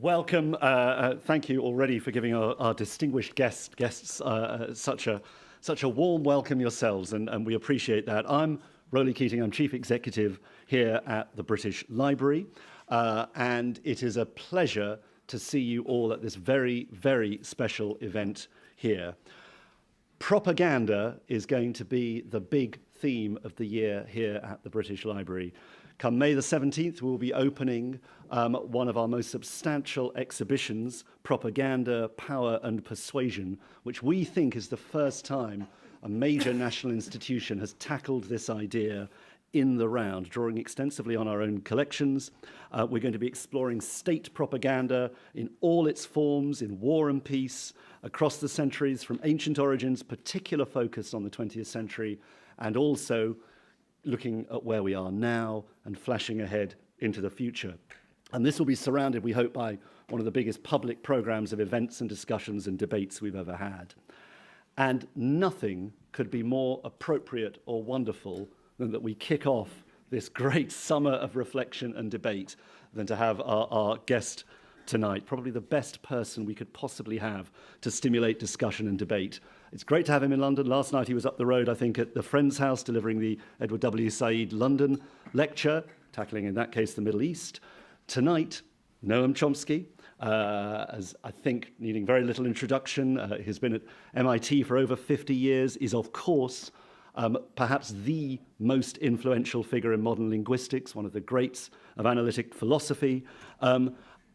Welcome. Thank you already for giving our distinguished guests such a warm welcome yourselves, and we appreciate that. I'm Rowley Keating. I'm Chief Executive here at the British Library, and it is a pleasure to see you all at this very, very special event here. Propaganda is going to be the big theme of the year here at the British Library. Come May the 17th, we'll be opening one of our most substantial exhibitions, Propaganda, Power and Persuasion, which we think is the first time a major national institution has tackled this idea in the round, drawing extensively on our own collections. We're going to be exploring state propaganda in all its forms, in war and peace, across the centuries, from ancient origins, particular focus on the 20th century, and also looking at where we are now and flashing ahead into the future. And this will be surrounded, we hope, by one of the biggest public programs of events and discussions and debates we've ever had. And nothing could be more appropriate or wonderful than that we kick off this great summer of reflection and debate than to have our guest tonight, probably the best person we could possibly have to stimulate discussion and debate. It's great to have him in London. Last night he was up the road, I think, at the Friends House, delivering the Edward W. Said London lecture, tackling, in that case, the Middle East. Tonight, Noam Chomsky, as I think needing very little introduction, he's been at MIT for over 50 years, is, of course, perhaps the most influential figure in modern linguistics, one of the greats of analytic philosophy.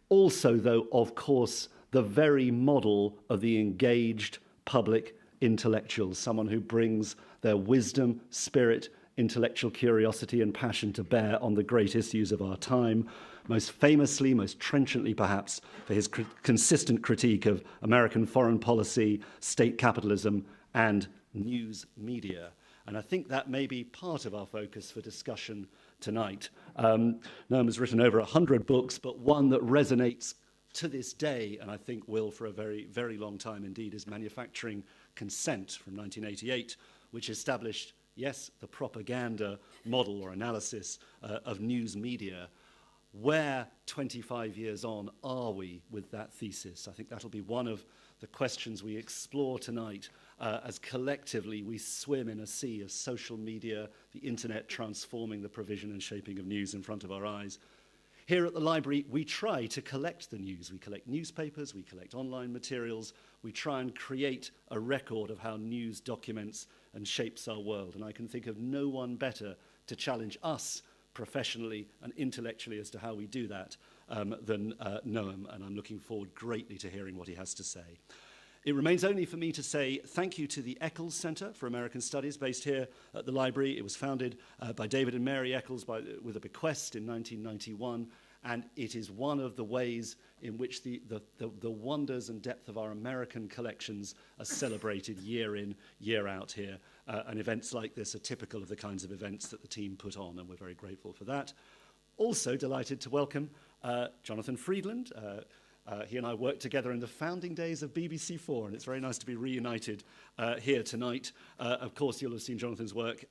Also, though, of course, the very model of the engaged public intellectuals, someone who brings their wisdom, spirit, intellectual curiosity and passion to bear on the great issues of our time, most famously, most trenchantly perhaps, for his consistent critique of American foreign policy, state capitalism, and news media. And I think that may be part of our focus for discussion tonight. Noam has written over 100 books, but one that resonates to this day, and I think will for a very, very long time indeed, is Manufacturing Consent from 1988, which established, yes, the propaganda model or analysis of news media. Where 25 years on are we with that thesis? I think that'll be one of the questions we explore tonight as collectively we swim in a sea of social media, the internet transforming the provision and shaping of news in front of our eyes. Here at the library, we try to collect the news. We collect newspapers, we collect online materials, we try and create a record of how news documents and shapes our world. And I can think of no one better to challenge us professionally and intellectually as to how we do that than Noam, and I'm looking forward greatly to hearing what he has to say. It remains only for me to say thank you to the Eccles Center for American Studies, based here at the library. It was founded by David and Mary Eccles with a bequest in 1991, and it is one of the ways in which the wonders and depth of our American collections are celebrated year in, year out here. And events like this are typical of the kinds of events that the team put on, and we're very grateful for that. Also delighted to welcome Jonathan Freedland. He and I worked together in the founding days of BBC4, and it's very nice to be reunited here tonight. Of course, you'll have seen Jonathan's work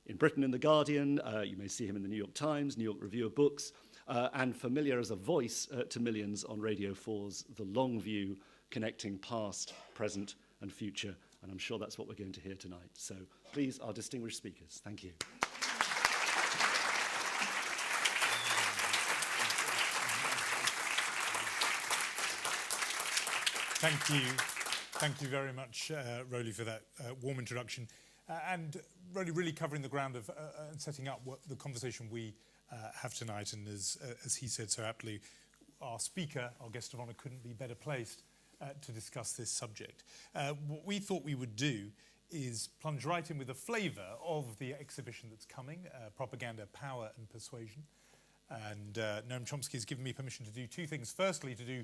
in Britain in The Guardian. You may see him in the New York Times, New York Review of Books, and familiar as a voice to millions on Radio 4's The Long View, connecting past, present, and future. And I'm sure that's what we're going to hear tonight. So please, our distinguished speakers, thank you. Thank you. Thank you very much, Rowley, for that warm introduction. And Rowley really covering the ground of and setting up what the conversation we have tonight. And as he said so aptly, our speaker, our guest of honor, couldn't be better placed to discuss this subject. What we thought we would do is plunge right in with a flavour of the exhibition that's coming, Propaganda, Power and Persuasion. And Noam Chomsky has given me permission to do two things. Firstly, to do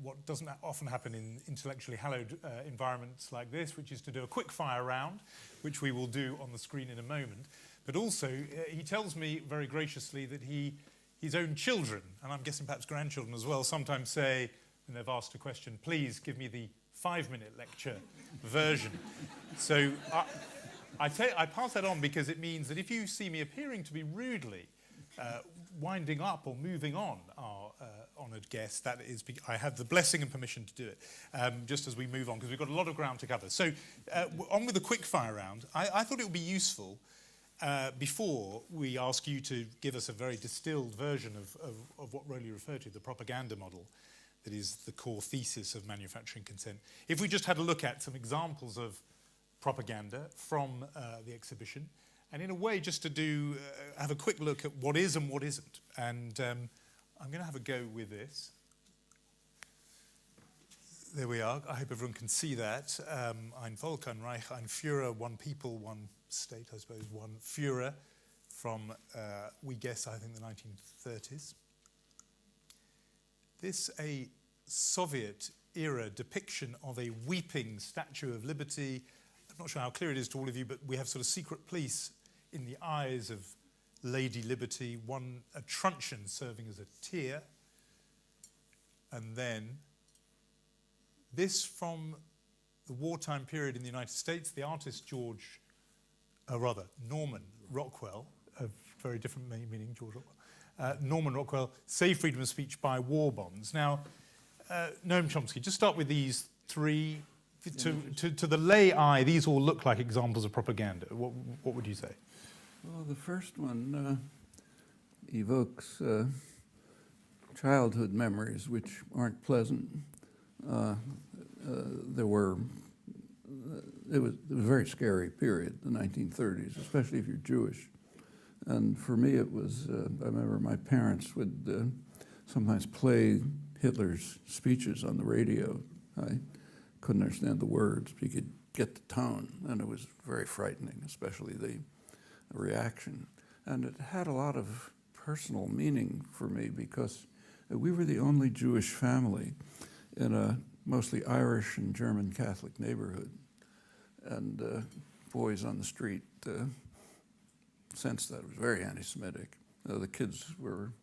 what doesn't often happen in intellectually hallowed environments like this, which is to do a quick fire round, which we will do on the screen in a moment. But also, he tells me very graciously that his own children, and I'm guessing perhaps grandchildren as well, sometimes say, when they've asked a question, please give me the 5-minute lecture version. So I pass that on because it means that if you see me appearing to be rudely winding up or moving on honoured guest. That is, I have the blessing and permission to do it, just as we move on, because we've got a lot of ground to cover. So on with the quick fire round. I thought it would be useful, before we ask you to give us a very distilled version of what Rowley referred to, the propaganda model, that is the core thesis of manufacturing consent. If we just had a look at some examples of propaganda from the exhibition, and in a way just to have a quick look at what is and what isn't. And I'm going to have a go with this. There we are. I hope everyone can see that. Ein Volk, ein Reich, ein Führer, one people, one state, I suppose, one Führer, from, we guess, I think the 1930s. This a Soviet-era depiction of a weeping Statue of Liberty. I'm not sure how clear it is to all of you, but we have sort of secret police in the eyes of Lady Liberty, a truncheon serving as a tear. And then this from the wartime period in the United States, the artist Norman Rockwell, a very different meaning, George Rockwell. Norman Rockwell, Save Freedom of Speech by War Bonds. Now, Noam Chomsky, just start with these three. To the lay eye, these all look like examples of propaganda. What would you say? Well, the first one evokes childhood memories, which aren't pleasant. It was a very scary period, the 1930s, especially if you're Jewish. And for me, it was, I remember my parents would sometimes play Hitler's speeches on the radio. I couldn't understand the words, but you could get the tone, and it was very frightening, especially the reaction. And it had a lot of personal meaning for me because we were the only Jewish family in a mostly Irish and German Catholic neighborhood. And boys on the street sensed that it was very anti-Semitic. The kids were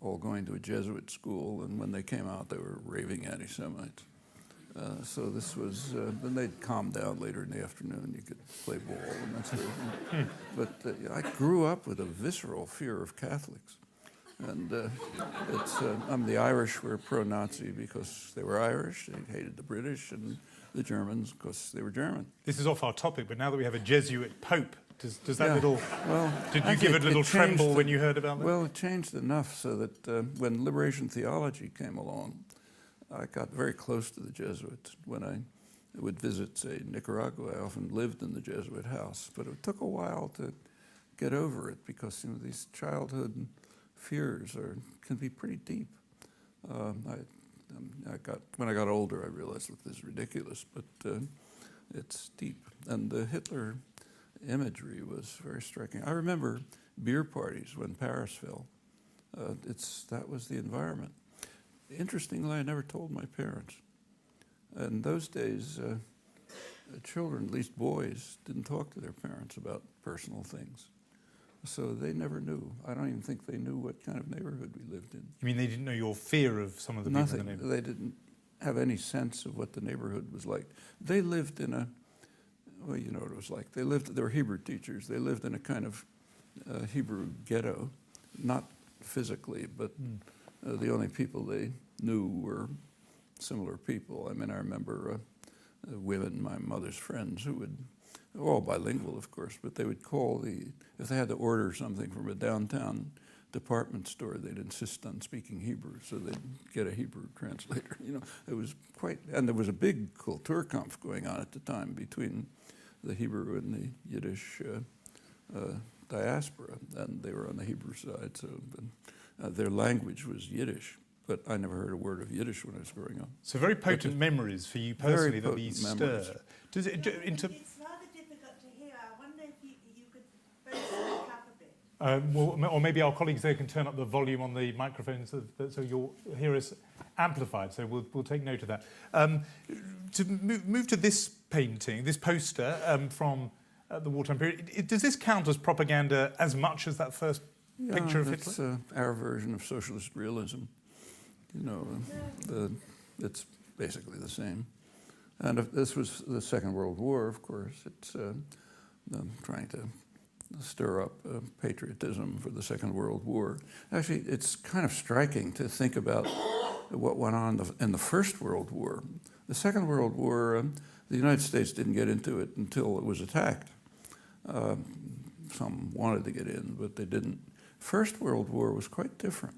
all going to a Jesuit school, and when they came out, they were raving anti-Semites. So this was, then they'd calm down later in the afternoon. You could play ball and that sort of thing. But I grew up with a visceral fear of Catholics. And the Irish were pro-Nazi because they were Irish. They hated the British, and the Germans because they were German. This is off our topic, but now that we have a Jesuit Pope, does that little... Well, did you give it a little tremble when you heard about that? Well, it changed enough so that when liberation theology came along, I got very close to the Jesuits. When I would visit, say, Nicaragua, I often lived in the Jesuit house, but it took a while to get over it because these childhood fears can be pretty deep. When I got older, I realized that this is ridiculous, but it's deep. And the Hitler imagery was very striking. I remember beer parties when Paris fell. That was the environment. Interestingly, I never told my parents. In those days, children, at least boys, didn't talk to their parents about personal things. So they never knew. I don't even think they knew what kind of neighborhood we lived in. You mean they didn't know your fear of some of the people in the neighborhood? They didn't have any sense of what the neighborhood was like. They lived in well, you know what it was like. They were Hebrew teachers. They lived in a kind of Hebrew ghetto, not physically, but the only people they knew were similar people. I mean, I remember women, my mother's friends, who would, all bilingual, of course, but they would call if they had to order something from a downtown department store, they'd insist on speaking Hebrew, so they'd get a Hebrew translator. It was and there was a big Kulturkampf going on at the time between the Hebrew and the Yiddish diaspora, and they were on the Hebrew side, so their language was Yiddish. But I never heard a word of Yiddish when I was growing up. So very potent memories for you personally that these stir. It's rather difficult to hear. I wonder if you could both speak up a bit. Or maybe our colleagues there can turn up the volume on the microphone so you'll hear us amplified. So we'll take note of that. To move to this painting, this poster from the wartime period, does this count as propaganda as much as that first picture of Hitler? It's our version of socialist realism. It's basically the same. And if this was the Second World War, of course. It's trying to stir up patriotism for the Second World War. Actually, it's kind of striking to think about what went on in the First World War. The Second World War, the United States didn't get into it until it was attacked. Some wanted to get in, but they didn't. First World War was quite different.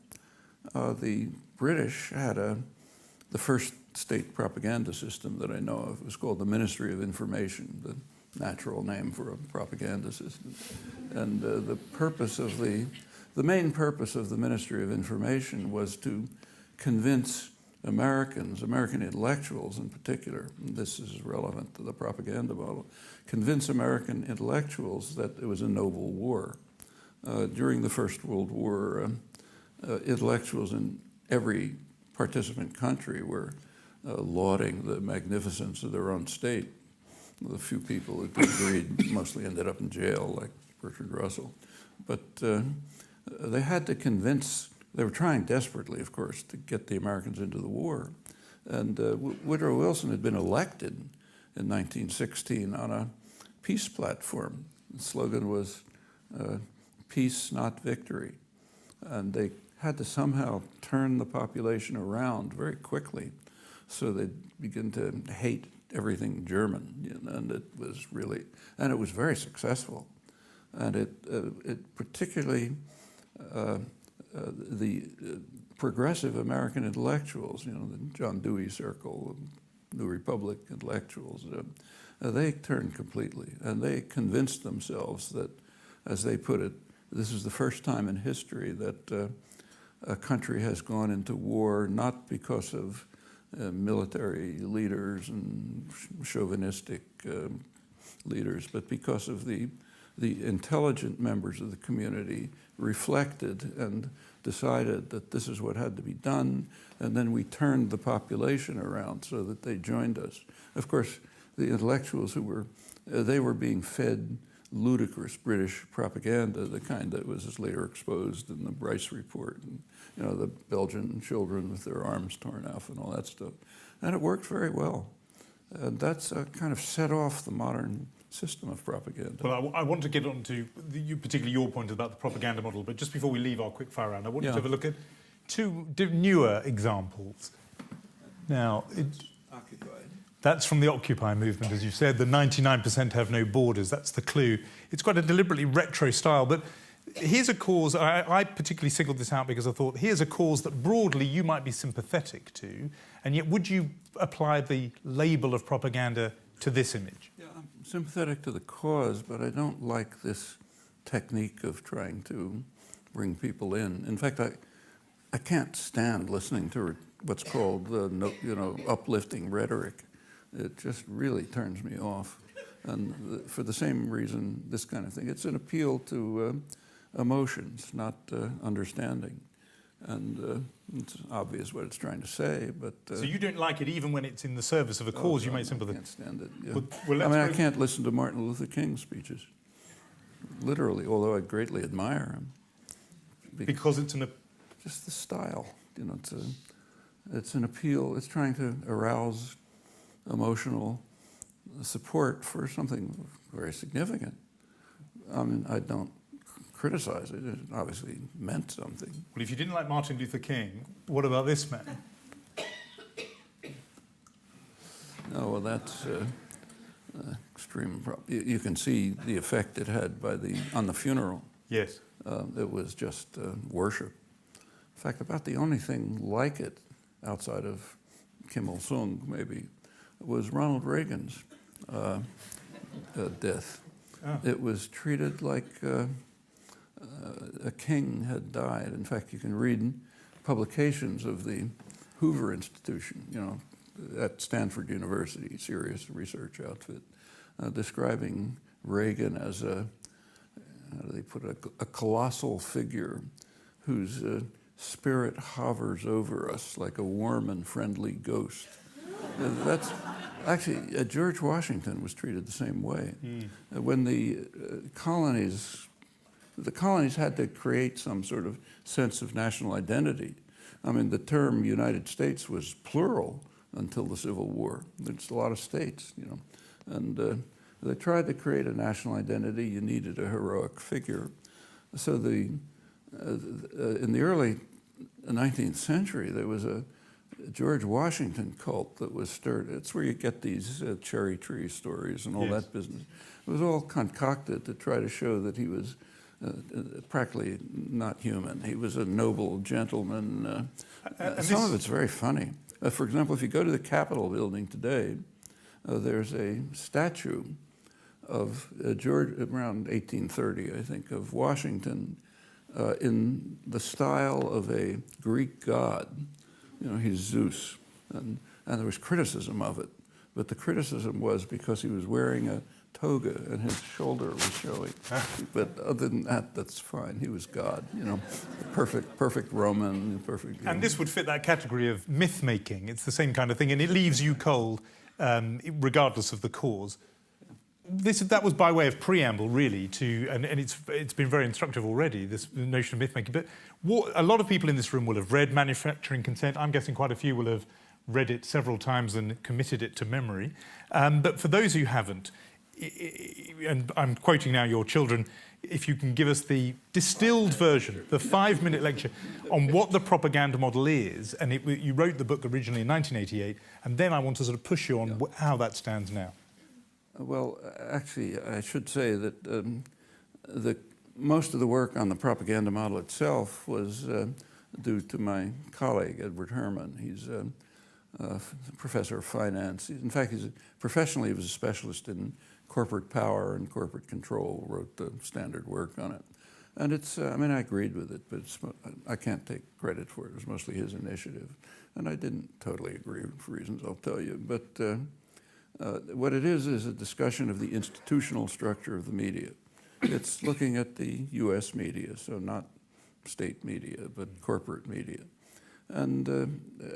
The British had the first state propaganda system that I know of. It was called the Ministry of Information, the natural name for a propaganda system. And the main purpose of the Ministry of Information was to convince Americans, American intellectuals in particular, and this is relevant to the propaganda model, convince American intellectuals that it was a noble war. During the First World War, intellectuals in every participant country were lauding the magnificence of their own state. The few people who disagreed mostly ended up in jail, like Bertrand Russell. But they had to convince, they were trying desperately, of course, to get the Americans into the war. And Woodrow Wilson had been elected in 1916 on a peace platform. The slogan was, peace, not victory. And they had to somehow turn the population around very quickly so they'd begin to hate everything German, and it was very successful. And it particularly, the progressive American intellectuals, the John Dewey Circle, New Republic intellectuals, they turned completely, and they convinced themselves that, as they put it, this is the first time in history that a country has gone into war not because of military leaders and chauvinistic leaders, but because of the intelligent members of the community reflected and decided that this is what had to be done, and then we turned the population around so that they joined us. Of course, the intellectuals they were being fed ludicrous British propaganda, the kind that was later exposed in the Bryce Report, and the Belgian children with their arms torn off and all that stuff. And it worked very well. And that's kind of set off the modern system of propaganda. Well, I want to get on to particularly your point about the propaganda model, but just before we leave our quick fire round, I want you to have a look at two newer examples. Now, Occupied. That's from the Occupy movement, as you said. The 99% have no borders. That's the clue. It's quite a deliberately retro style, but here's a cause. I particularly singled this out because I thought, here's a cause that broadly you might be sympathetic to, and yet would you apply the label of propaganda to this image? Yeah, I'm sympathetic to the cause, but I don't like this technique of trying to bring people in. In fact, I can't stand listening to what's called uplifting rhetoric. It just really turns me off. And for the same reason, this kind of thing. It's an appeal to emotions, not understanding. And it's obvious what it's trying to say, but... so you don't like it even when it's in the service of a cause you may sympathize? I can't stand it. Yeah. Well, I can't listen to Martin Luther King's speeches, literally, although I greatly admire him. Because it's just the style. It's an appeal. It's trying to arouse emotional support for something very significant. I mean, I don't criticize it. It obviously meant something. Well, if you didn't like Martin Luther King, what about this man? Oh, well, that's extreme. You can see the effect it had on the funeral. Yes. It was just worship. In fact, about the only thing like it outside of Kim Il-sung, maybe, was Ronald Reagan's death. Oh. It was treated like a king had died. In fact, you can read publications of the Hoover Institution, at Stanford University, serious research outfit, describing Reagan as how do they put it, a colossal figure whose spirit hovers over us like a warm and friendly ghost. That's actually, George Washington was treated the same way. When the colonies had to create some sort of sense of national identity. I mean, the term United States was plural until the Civil War. There's a lot of states, and They tried to create a national identity. You needed a heroic figure. So in the early 19th century, there was a George Washington cult that was stirred. It's where you get these cherry tree stories and all that business. It was all concocted to try to show that he was practically not human. He was a noble gentleman. Some of it's very funny. For example, if you go to the Capitol building today, there's a statue of George around 1830, I think, of Washington in the style of a Greek god. You know, he's Zeus. And there was criticism of it. But the criticism was because he was wearing a toga and his shoulder was showing. But other than that, that's fine. He was God, you know, perfect Roman, perfect. And this would fit that category of myth making. It's the same kind of thing, and it leaves you cold, regardless of the cause. That was by way of preamble, really, and it's been very instructive already, this notion of myth making. But a lot of people in this room will have read Manufacturing Consent. I'm guessing quite a few will have read it several times and committed it to memory. But for those who haven't, and I'm quoting now your children, if you can give us the distilled version, the 5-minute lecture on what the propaganda model is, and you wrote the book originally in 1988, and then I want to sort of push you on how that stands now. Well, actually, I should say that most of the work on the propaganda model itself was due to my colleague, Edward Herman. He's a professor of finance. In fact, professionally, he was a specialist in corporate power and corporate control, wrote the standard work on it. And I mean, I agreed with it, but I can't take credit for it. It was mostly his initiative. And I didn't totally agree for reasons I'll tell you. But what it is a discussion of the institutional structure of the media. It's looking at the U.S. media, so not state media, but corporate media. And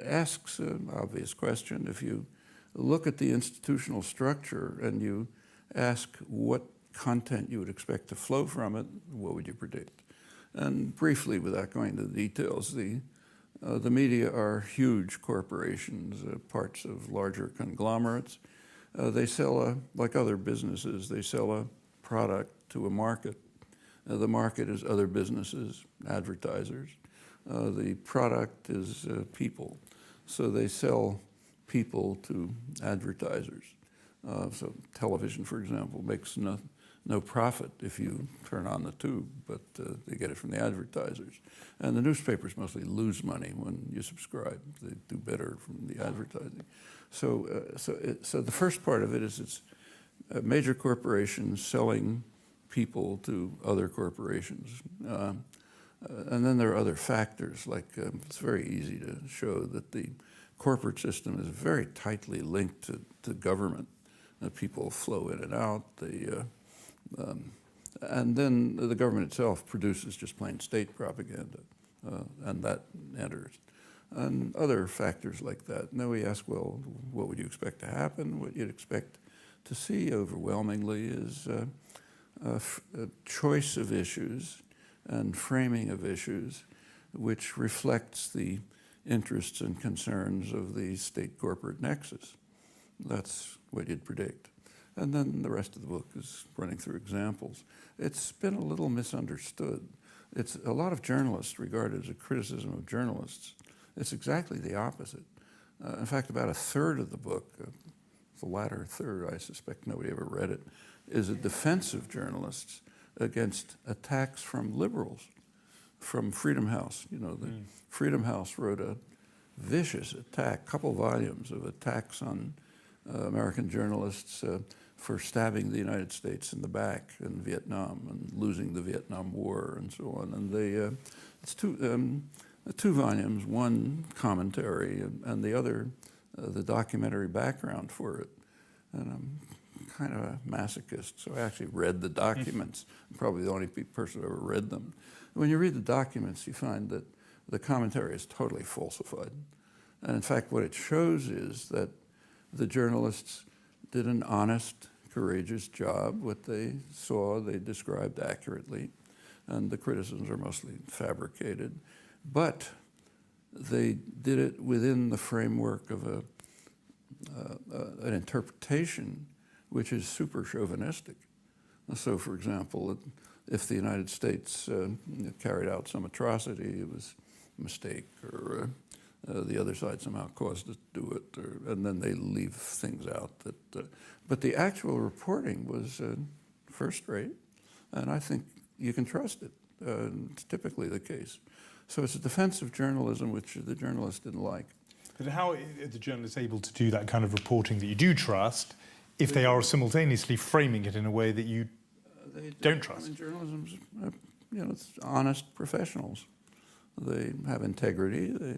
asks an obvious question. If you look at the institutional structure and you ask what content you would expect to flow from it, what would you predict? And briefly, without going into the details, the media are huge corporations, parts of larger conglomerates. They sell, like other businesses, they sell a product to a market. The market is other businesses, advertisers. The product is people. So they sell people to advertisers. So television, for example, makes no profit if you turn on the tube, but they get it from the advertisers. And the newspapers mostly lose money when you subscribe. They do better from the advertising. So the first part of it is it's major corporations selling people to other corporations. And then there are other factors, like it's very easy to show that the corporate system is very tightly linked to government. People flow in and out. And then the government itself produces just plain state propaganda, and that enters. And other factors like that. Now we ask, well, what would you expect to happen? What you'd expect to see overwhelmingly is a choice of issues and framing of issues which reflects the interests and concerns of the state corporate nexus. That's what you'd predict. And then the rest of the book is running through examples. It's been a little misunderstood. It's a lot of journalists regard it as a criticism of journalists. It's exactly the opposite. In fact, about a third of the book, the latter third, I suspect nobody ever read it, is a defense of journalists against attacks from liberals, from Freedom House. You know, the Freedom House wrote a vicious attack, couple volumes of attacks on American journalists for stabbing the United States in the back in Vietnam and losing the Vietnam War and so on. And it's two volumes, one commentary and the other the documentary background for it. And I'm kind of a masochist, so I actually read the documents. I'm probably the only person who ever read them. When you read the documents, you find that the commentary is totally falsified. And in fact, what it shows is that the journalists did an honest, courageous job. What they saw, they described accurately, and the criticisms are mostly fabricated. But they did it within the framework of an interpretation which is super chauvinistic. So, for example, if the United States carried out some atrocity, it was a mistake, or the other side somehow caused it to do it, and then they leave things out. But the actual reporting was first rate, and I think you can trust it. It's typically the case. So it's a defense of journalism which the journalists didn't like. But how are the journalists able to do that kind of reporting that you do trust if they are simultaneously framing it in a way that you don't trust? I mean, journalism's, it's honest professionals. They have integrity. They,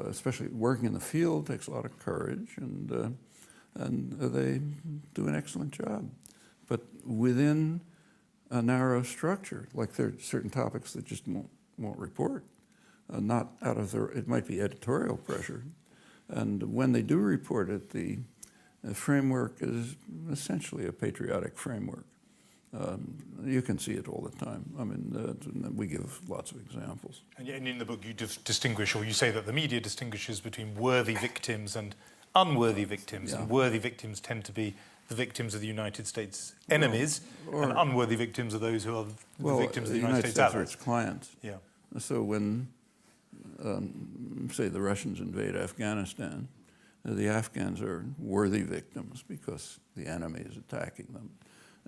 especially working in the field, takes a lot of courage, and they do an excellent job. But within a narrow structure, like there are certain topics that just won't report, not out of their, it might be editorial pressure. And when they do report it, the framework is essentially a patriotic framework. You can see it all the time. I mean, we give lots of examples. And in the book you distinguish, or you say that the media distinguishes between worthy victims and unworthy victims. Yeah. And worthy victims tend to be the victims of the United States enemies, and unworthy victims are those who are the victims of the United States are allies. its clients. Yeah. So when, say, the Russians invade Afghanistan, the Afghans are worthy victims because the enemy is attacking them.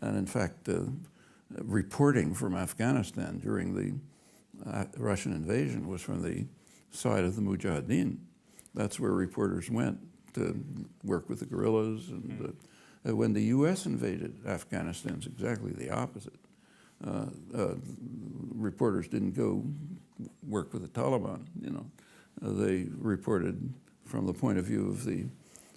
And in fact, reporting from Afghanistan during the Russian invasion was from the side of the Mujahideen. That's where reporters went to work with the guerrillas. And when the U.S. invaded Afghanistan, it's exactly the opposite. Reporters didn't go work with the Taliban, they reported from the point of view of the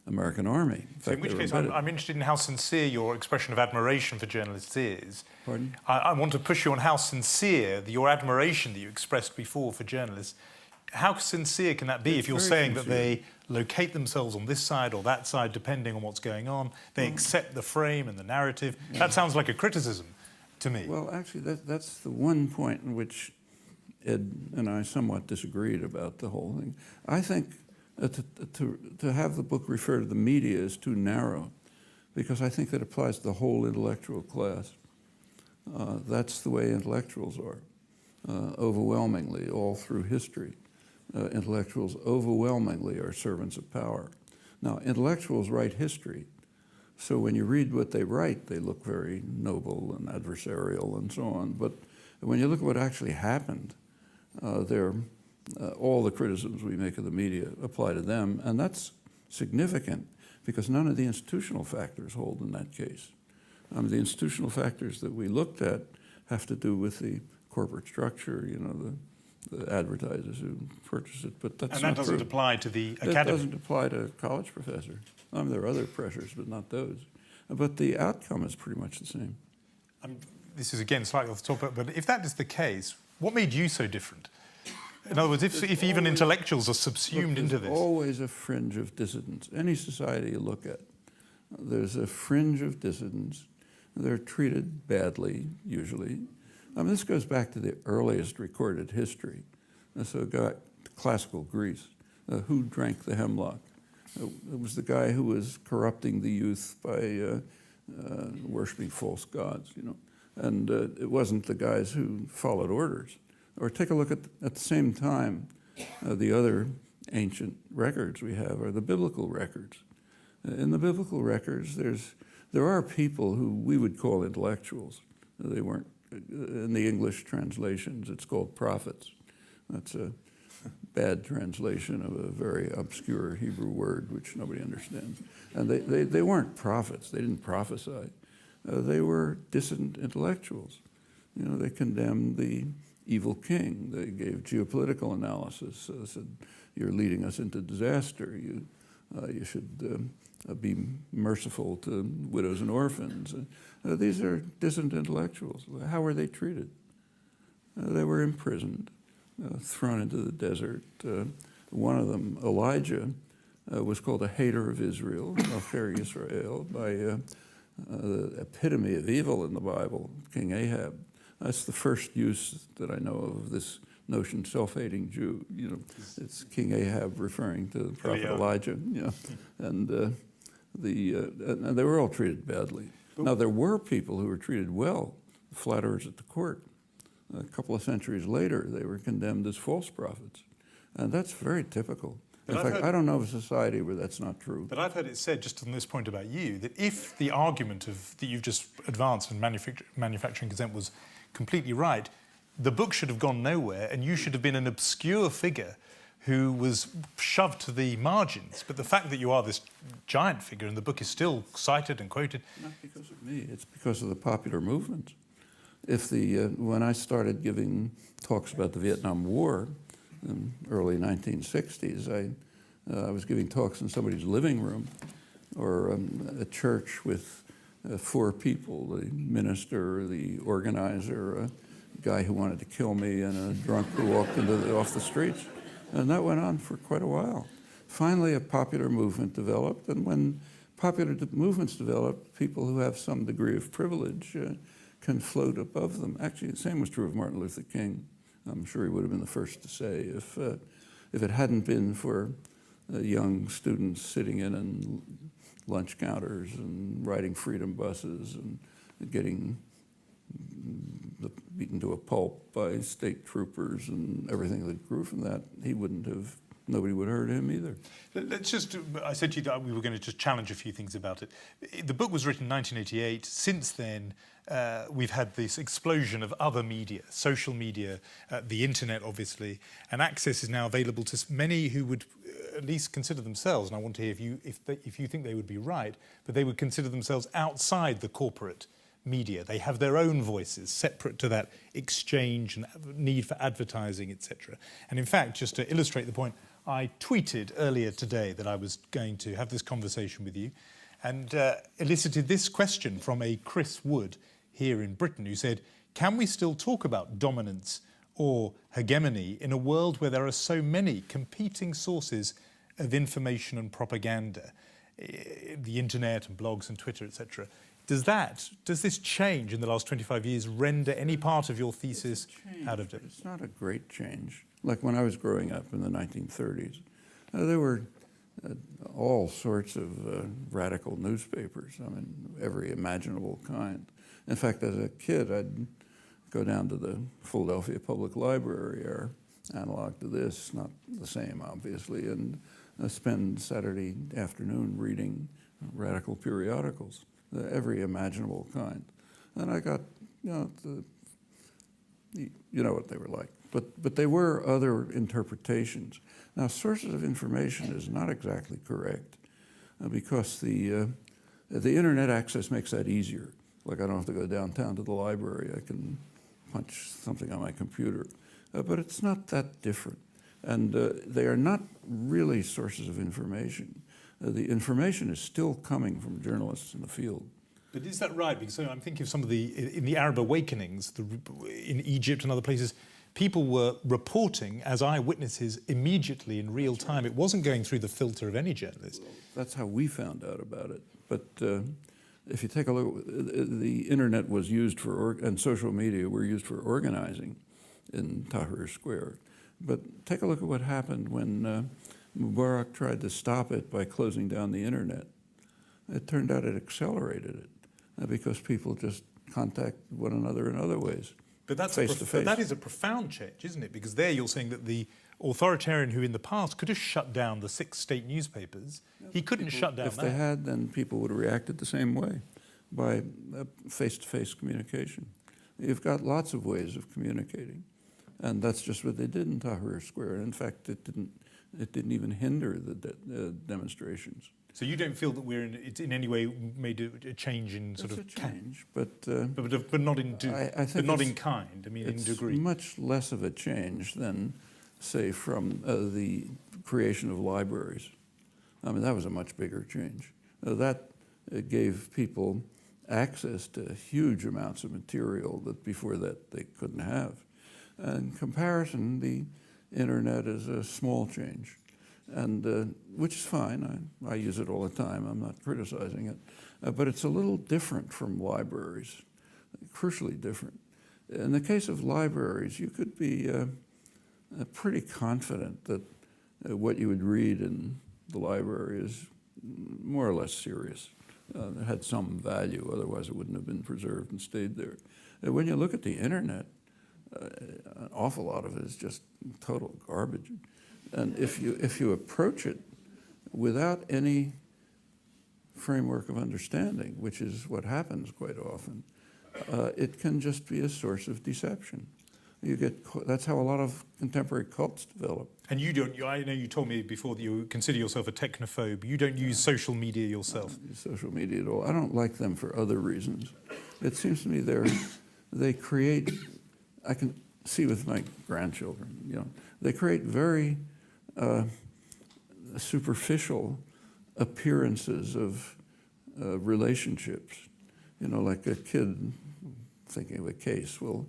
American army. So in which case, I'm interested in how sincere your expression of admiration for journalists is. Pardon? I want to push you on how sincere your admiration that you expressed before for journalists. How sincere can that be if you're saying that they locate themselves on this side or that side, depending on what's going on? They accept the frame and the narrative. Yeah. That sounds like a criticism to me. Well, actually, that's the one point in which Ed and I somewhat disagreed about the whole thing. I think to have the book refer to the media is too narrow, because I think that applies to the whole intellectual class. That's the way intellectuals are, overwhelmingly, all through history. Intellectuals overwhelmingly are servants of power. Now, intellectuals write history, so when you read what they write, they look very noble and adversarial and so on. But when you look at what actually happened, all the criticisms we make of the media apply to them, and that's significant because none of the institutional factors hold in that case. The institutional factors that we looked at have to do with the corporate structure, the advertisers who purchase it, but that's not true. And that doesn't apply to the academy? That doesn't apply to a college professor. There are other pressures, but not those. But the outcome is pretty much the same. This is, again, slightly off the topic, but if that is the case, what made you so different? In other words, if even intellectuals are subsumed into this. There's always a fringe of dissidents. Any society you look at, there's a fringe of dissidents. They're treated badly, usually. This goes back to the earliest recorded history. So classical Greece. Who drank the hemlock? It was the guy who was corrupting the youth by worshiping false gods, And it wasn't the guys who followed orders. Or take a look at the same time, the other ancient records we have are the biblical records. In the biblical records, there are people who we would call intellectuals. They weren't, in the English translations, it's called prophets. That's a bad translation of a very obscure Hebrew word, which nobody understands. And they weren't prophets. They didn't prophesy. They were dissident intellectuals. They condemned the evil king. They gave geopolitical analysis. Said, you're leading us into disaster. You should be merciful to widows and orphans. These are dissident intellectuals. How were they treated? They were imprisoned, thrown into the desert. One of them, Elijah, was called a hater of Israel, Ofer Yisrael, by the epitome of evil in the Bible, King Ahab. That's the first use that I know of this notion, self-hating Jew. It's King Ahab referring to the prophet Elijah. And And they were all treated badly. Now, there were people who were treated well, flatterers at the court. A couple of centuries later, they were condemned as false prophets. And that's very typical. In fact, I don't know of a society where that's not true. But I've heard it said, just on this point about you, that if the argument that you've just advanced in manufacturing consent was completely right, the book should have gone nowhere and you should have been an obscure figure who was shoved to the margins. But the fact that you are this giant figure and the book is still cited and quoted... Not because of me, it's because of the popular movement. When I started giving talks about the Vietnam War in early 1960s, I was giving talks in somebody's living room or a church with 4 people, the minister, the organizer, a guy who wanted to kill me, and a drunk who walked off the streets. And that went on for quite a while. Finally, a popular movement developed, and when popular movements develop, people who have some degree of privilege can float above them. Actually, the same was true of Martin Luther King. I'm sure he would have been the first to say, if it hadn't been for young students sitting in lunch counters and riding freedom buses and getting beaten to a pulp by state troopers and everything that grew from that, nobody would have heard him either. Let's just, I said to you that we were going to just challenge a few things about it. The book was written in 1988. Since then, we've had this explosion of other media, social media, the internet, obviously, and access is now available to many who would at least consider themselves, and I want to hear if you think they would be right, but they would consider themselves outside the corporate media. They have their own voices separate to that exchange and need for advertising, etc. And in fact, just to illustrate the point, I tweeted earlier today that I was going to have this conversation with you and elicited this question from a Chris Wood here in Britain who said, can we still talk about dominance or hegemony in a world where there are so many competing sources of information and propaganda, the internet and blogs and Twitter, etc.? Does this change in the last 25 years render any part of your thesis out of date? It's not a great change. Like when I was growing up in the 1930s, there were all sorts of radical newspapers, I mean, every imaginable kind. In fact, as a kid, I'd go down to the Philadelphia Public Library, or analog to this, not the same, obviously, and spend Saturday afternoon reading radical periodicals. Every imaginable kind. And I got, you know what they were like. But they were other interpretations. Now, sources of information is not exactly correct because the internet access makes that easier. Like I don't have to go downtown to the library. I can punch something on my computer. But it's not that different. And they are not really sources of information. The information is still coming from journalists in the field. But is that right? Because I'm thinking of some of in the Arab awakenings, in Egypt and other places, people were reporting as eyewitnesses immediately in real time. It wasn't going through the filter of any journalist. Well, that's how we found out about it. But if you take a look, the internet was used and social media were used for organizing in Tahrir Square. But take a look at what happened when Mubarak tried to stop it by closing down the internet. It turned out it accelerated it because people just contact one another in other ways. But that's face to face. That is a profound change, isn't it? Because there you're saying that the authoritarian who in the past could have shut down the 6 state newspapers, he couldn't shut down that. If they had, then people would have reacted the same way, by face-to-face communication. You've got lots of ways of communicating. And that's just what they did in Tahrir Square. In fact, it didn't even hinder the demonstrations. So you don't feel that it's in any way made a change in sort of a change, but not in kind. I mean, in degree. It's much less of a change than, say, from the creation of libraries. I mean, that was a much bigger change. That gave people access to huge amounts of material that before that they couldn't have. In comparison, the internet is a small change, and which is fine. I use it all the time. I'm not criticizing it. But it's a little different from libraries, crucially different. In the case of libraries, you could be pretty confident that what you would read in the library is more or less serious. It had some value, otherwise it wouldn't have been preserved and stayed there. When you look at the internet, an awful lot of it is just total garbage. And if you approach it without any framework of understanding, which is what happens quite often, it can just be a source of deception. That's how a lot of contemporary cults develop. And you don't, I know you told me before that you consider yourself a technophobe. You don't use social media yourself. I don't use social media at all. I don't like them for other reasons. It seems to me they create, I can see with my grandchildren, they create very superficial appearances of relationships. Like a kid, thinking of a case, will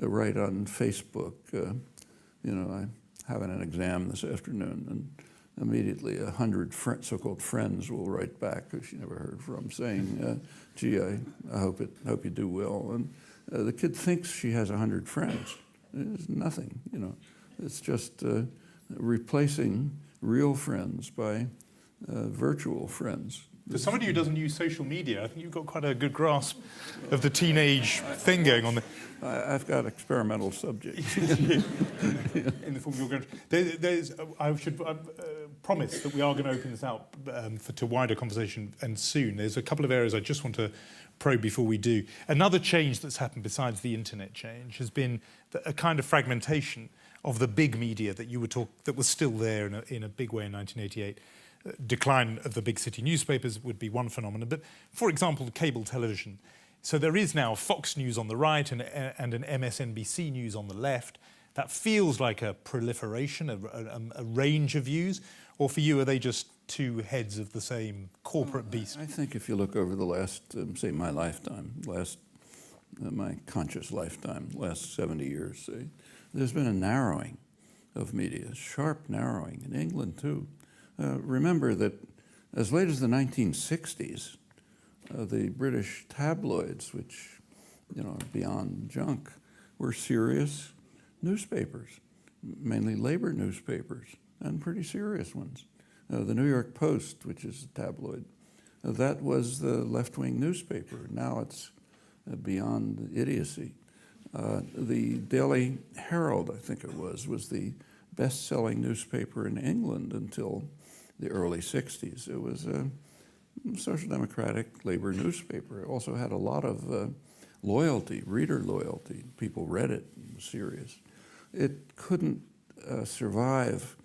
write on Facebook, I'm having an exam this afternoon, and immediately 100 so-called friends will write back, who she never heard from, saying, gee, I hope you do well. And the kid thinks she has 100 friends. It's nothing, It's just replacing real friends by virtual friends. For somebody who doesn't use social media, I think you've got quite a good grasp of the teenage thing going on there. I've got experimental subjects. In the form of your grandchildren. I should promise that we are going to open this out to wider conversation and soon. There's a couple of areas I just want to probe before we do. Another change that's happened besides the internet change has been a kind of fragmentation of the big media that was still there in a big way in 1988. Decline of the big city newspapers would be one phenomenon, but for example, cable television. So there is now Fox News on the right and an MSNBC News on the left. That feels like a proliferation, a range of views, or for you, are they just two heads of the same corporate beast? I think if you look over the last, say, my lifetime, my conscious lifetime, last 70 years, say, there's been a narrowing of media, sharp narrowing, in England too. Remember that as late as the 1960s, the British tabloids, which are beyond junk, were serious newspapers, mainly labor newspapers, and pretty serious ones. The New York Post, which is a tabloid, that was the left-wing newspaper. Now it's beyond idiocy. The Daily Herald, I think it was the best-selling newspaper in England until the early 60s. It was a social democratic labor newspaper. It also had a lot of loyalty, reader loyalty. People read it. It was serious. It couldn't survive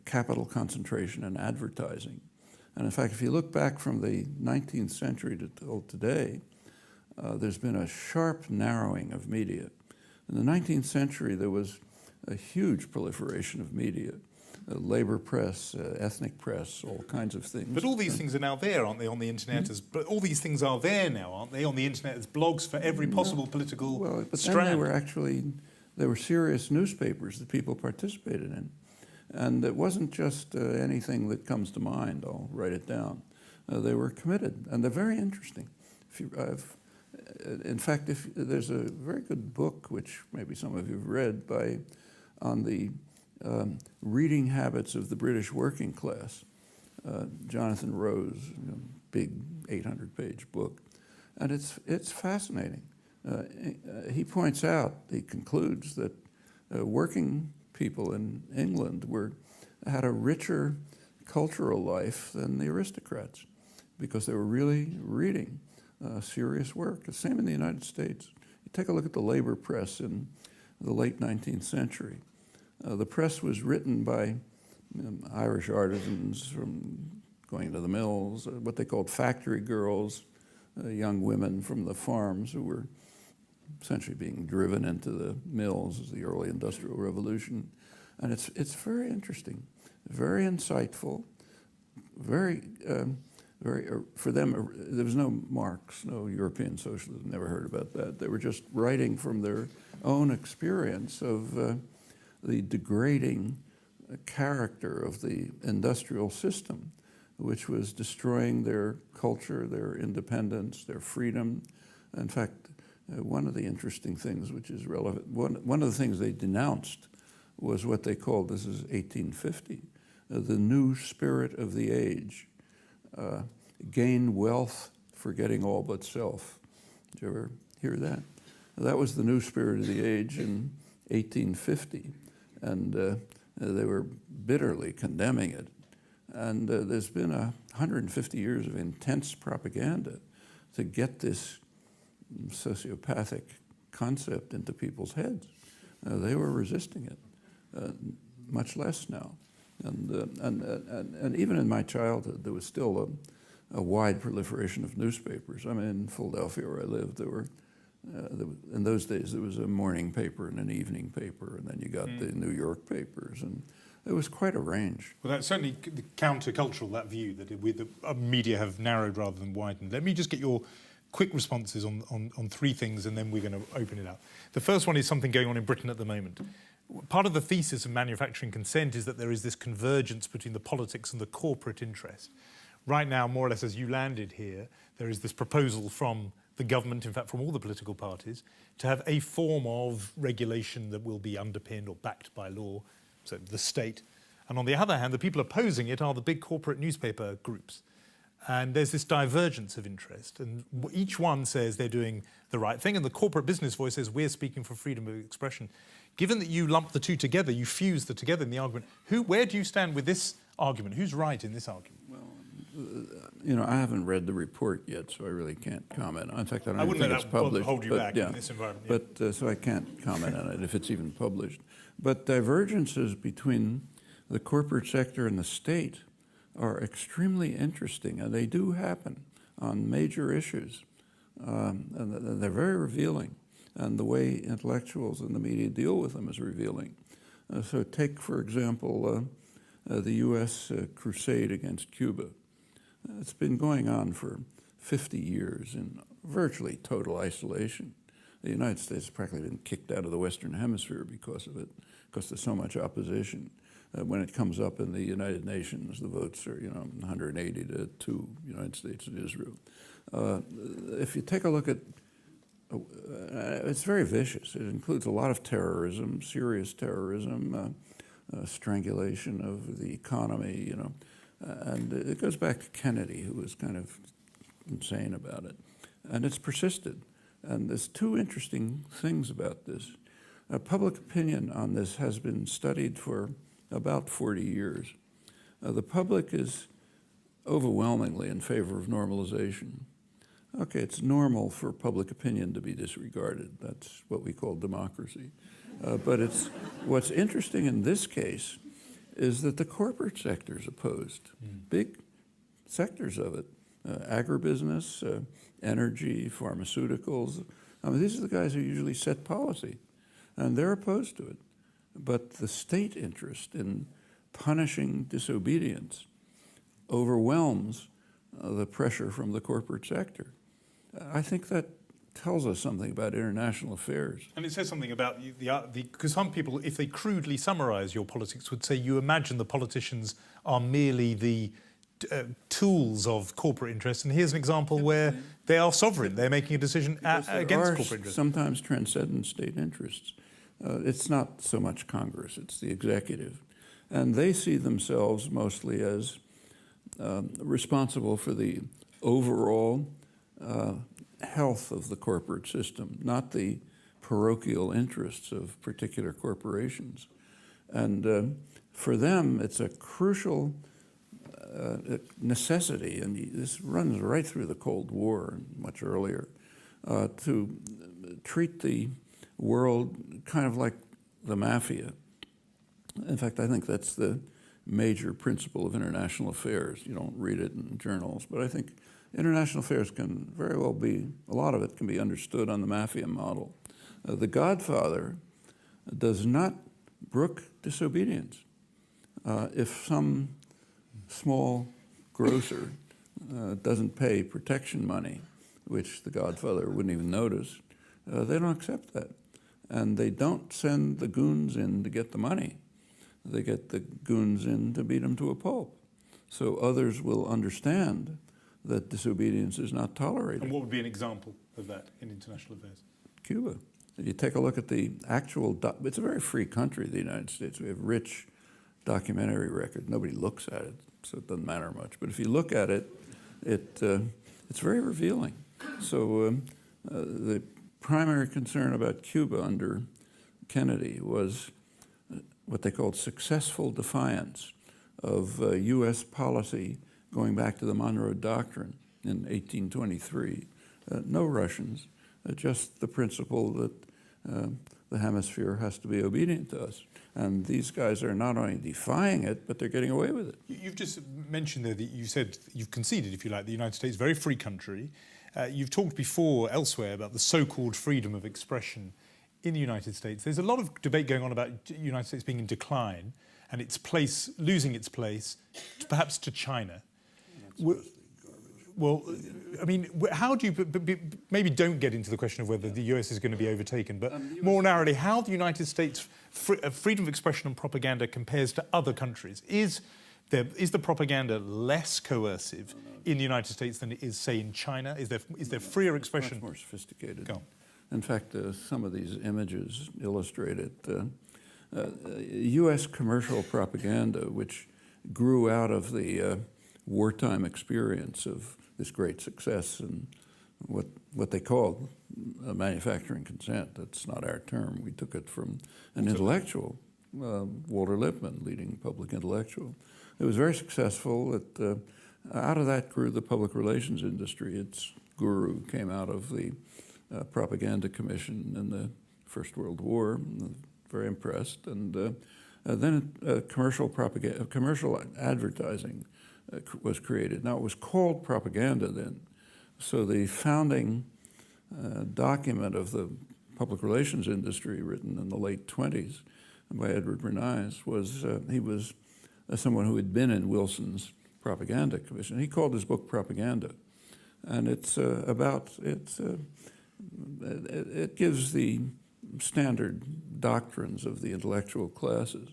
capital concentration in advertising. And in fact, if you look back from the 19th century till today, there's been a sharp narrowing of media. In the 19th century, there was a huge proliferation of media. Labor press, ethnic press, all kinds of things. But all these things are now there, aren't they, on the internet? But all these things are there now, aren't they, on the internet as blogs for every possible political strand? Then they were serious newspapers that people participated in. And it wasn't just anything that comes to mind, I'll write it down. They were committed, and they're very interesting. In fact, there's a very good book, which maybe some of you have read, on the reading habits of the British working class. Jonathan Rose, big 800-page book, and it's fascinating. He concludes that working people in England had a richer cultural life than the aristocrats because they were really reading serious work. The same in the United States. You take a look at the labor press in the late 19th century. The press was written by Irish artisans from going to the mills, what they called factory girls, young women from the farms who were essentially being driven into the mills as the early Industrial Revolution. And it's very interesting, very insightful, very for them, there was no Marx, no European socialism, never heard about that. They were just writing from their own experience of the degrading character of the industrial system, which was destroying their culture, their independence, their freedom. In fact, one of the interesting things which is relevant, one of the things they denounced was what they called, this is 1850, the new spirit of the age. Gain wealth, forgetting all but self. Did you ever hear that? That was the new spirit of the age in 1850, and they were bitterly condemning it. And there's been 150 years of intense propaganda to get this sociopathic concept into people's heads. They were resisting it, much less now. And even in my childhood, there was still a wide proliferation of newspapers. I mean, in Philadelphia, where I lived, in those days, there was a morning paper and an evening paper, and then you got the New York papers, and it was quite a range. Well, that's certainly countercultural, that view that the media have narrowed rather than widened. Let me just get your quick responses on three things, and then we're going to open it up. The first one is something going on in Britain at the moment. Part of the thesis of manufacturing consent is that there is this convergence between the politics and the corporate interest. Right now, more or less as you landed here, there is this proposal from the government, in fact from all the political parties, to have a form of regulation that will be underpinned or backed by law, so the state. And on the other hand, the people opposing it are the big corporate newspaper groups. And there's this divergence of interest. And each one says they're doing the right thing. And the corporate business voice says, we're speaking for freedom of expression. Given that you lump the two together, you fuse them together in the argument, where do you stand with this argument? Who's right in this argument? Well, I haven't read the report yet, so I really can't comment. In fact, I don't wouldn't think let it's that published. hold you back in this environment. Yeah. But so I can't comment on it if it's even published. But divergences between the corporate sector and the state are extremely interesting, and they do happen on major issues. And they're very revealing, and the way intellectuals and the media deal with them is revealing. So take, for example, the U.S. crusade against Cuba. It's been going on for 50 years in virtually total isolation. The United States has practically been kicked out of the Western Hemisphere because of it, because there's so much opposition. When it comes up in the United Nations, the votes are, 180 to 2, United States and Israel. If you take a look at, it's very vicious. It includes a lot of terrorism, serious terrorism, strangulation of the economy, and it goes back to Kennedy, who was kind of insane about it. And it's persisted. And there's two interesting things about this. Public opinion on this has been studied for about 40 years. The public is overwhelmingly in favor of normalization. Okay, it's normal for public opinion to be disregarded. That's what we call democracy. But what's interesting in this case is that the corporate sector is opposed. Big sectors of it, agribusiness, energy, pharmaceuticals. I mean, these are the guys who usually set policy, and they're opposed to it. But the state interest in punishing disobedience overwhelms the pressure from the corporate sector. I think that tells us something about international affairs. And it says something about because some people, if they crudely summarize your politics, would say you imagine the politicians are merely the tools of corporate interests. And here's an example where they are sovereign. They're making a decision against corporate interests. Sometimes transcendent state interests. It's not so much Congress, it's the executive. And they see themselves mostly as responsible for the overall health of the corporate system, not the parochial interests of particular corporations. And for them, it's a crucial necessity, and this runs right through the Cold War and much earlier, to treat the world kind of like the mafia. In fact, I think that's the major principle of international affairs. You don't read it in journals, but I think international affairs can very well be, a lot of it can be understood on the mafia model. The Godfather does not brook disobedience. If some small grocer doesn't pay protection money, which the Godfather wouldn't even notice, they don't accept that. And they don't send the goons in to get the money. They get the goons in to beat them to a pulp. So others will understand that disobedience is not tolerated. And what would be an example of that in international affairs? Cuba. If you take a look at the actual, it's a very free country, the United States. We have rich documentary record. Nobody looks at it, so it doesn't matter much. But if you look at it, it's very revealing. So the primary concern about Cuba under Kennedy was what they called successful defiance of U.S. policy going back to the Monroe Doctrine in 1823. No Russians, just the principle that the hemisphere has to be obedient to us. And these guys are not only defying it, but they're getting away with it. You've just mentioned there that you said you've conceded, if you like, the United States, very free country. You've talked before elsewhere about the so-called freedom of expression in the United States. There's a lot of debate going on about the United States being in decline and its place, losing its place, perhaps to China. Well, I mean, how do you, maybe don't get into the question of whether the US is going to be overtaken, but more narrowly, how the United States' freedom of expression and propaganda compares to other countries? Is the propaganda less coercive in the United States than it is, say, in China? Is there freer expression? Much more sophisticated. Go on. In fact, some of these images illustrate it. U.S. commercial propaganda, which grew out of the wartime experience of this great success and what they called manufacturing consent. That's not our term. We took it from an intellectual, Walter Lippmann, leading public intellectual. It was very successful. Out of that grew the public relations industry. Its guru came out of the Propaganda Commission in the First World War. Very impressed. And then commercial advertising was created. Now, it was called propaganda then. So the founding document of the public relations industry, written in the late 20s by Edward Bernays, was he was someone who had been in Wilson's Propaganda Commission. He called his book Propaganda. And it gives the standard doctrines of the intellectual classes,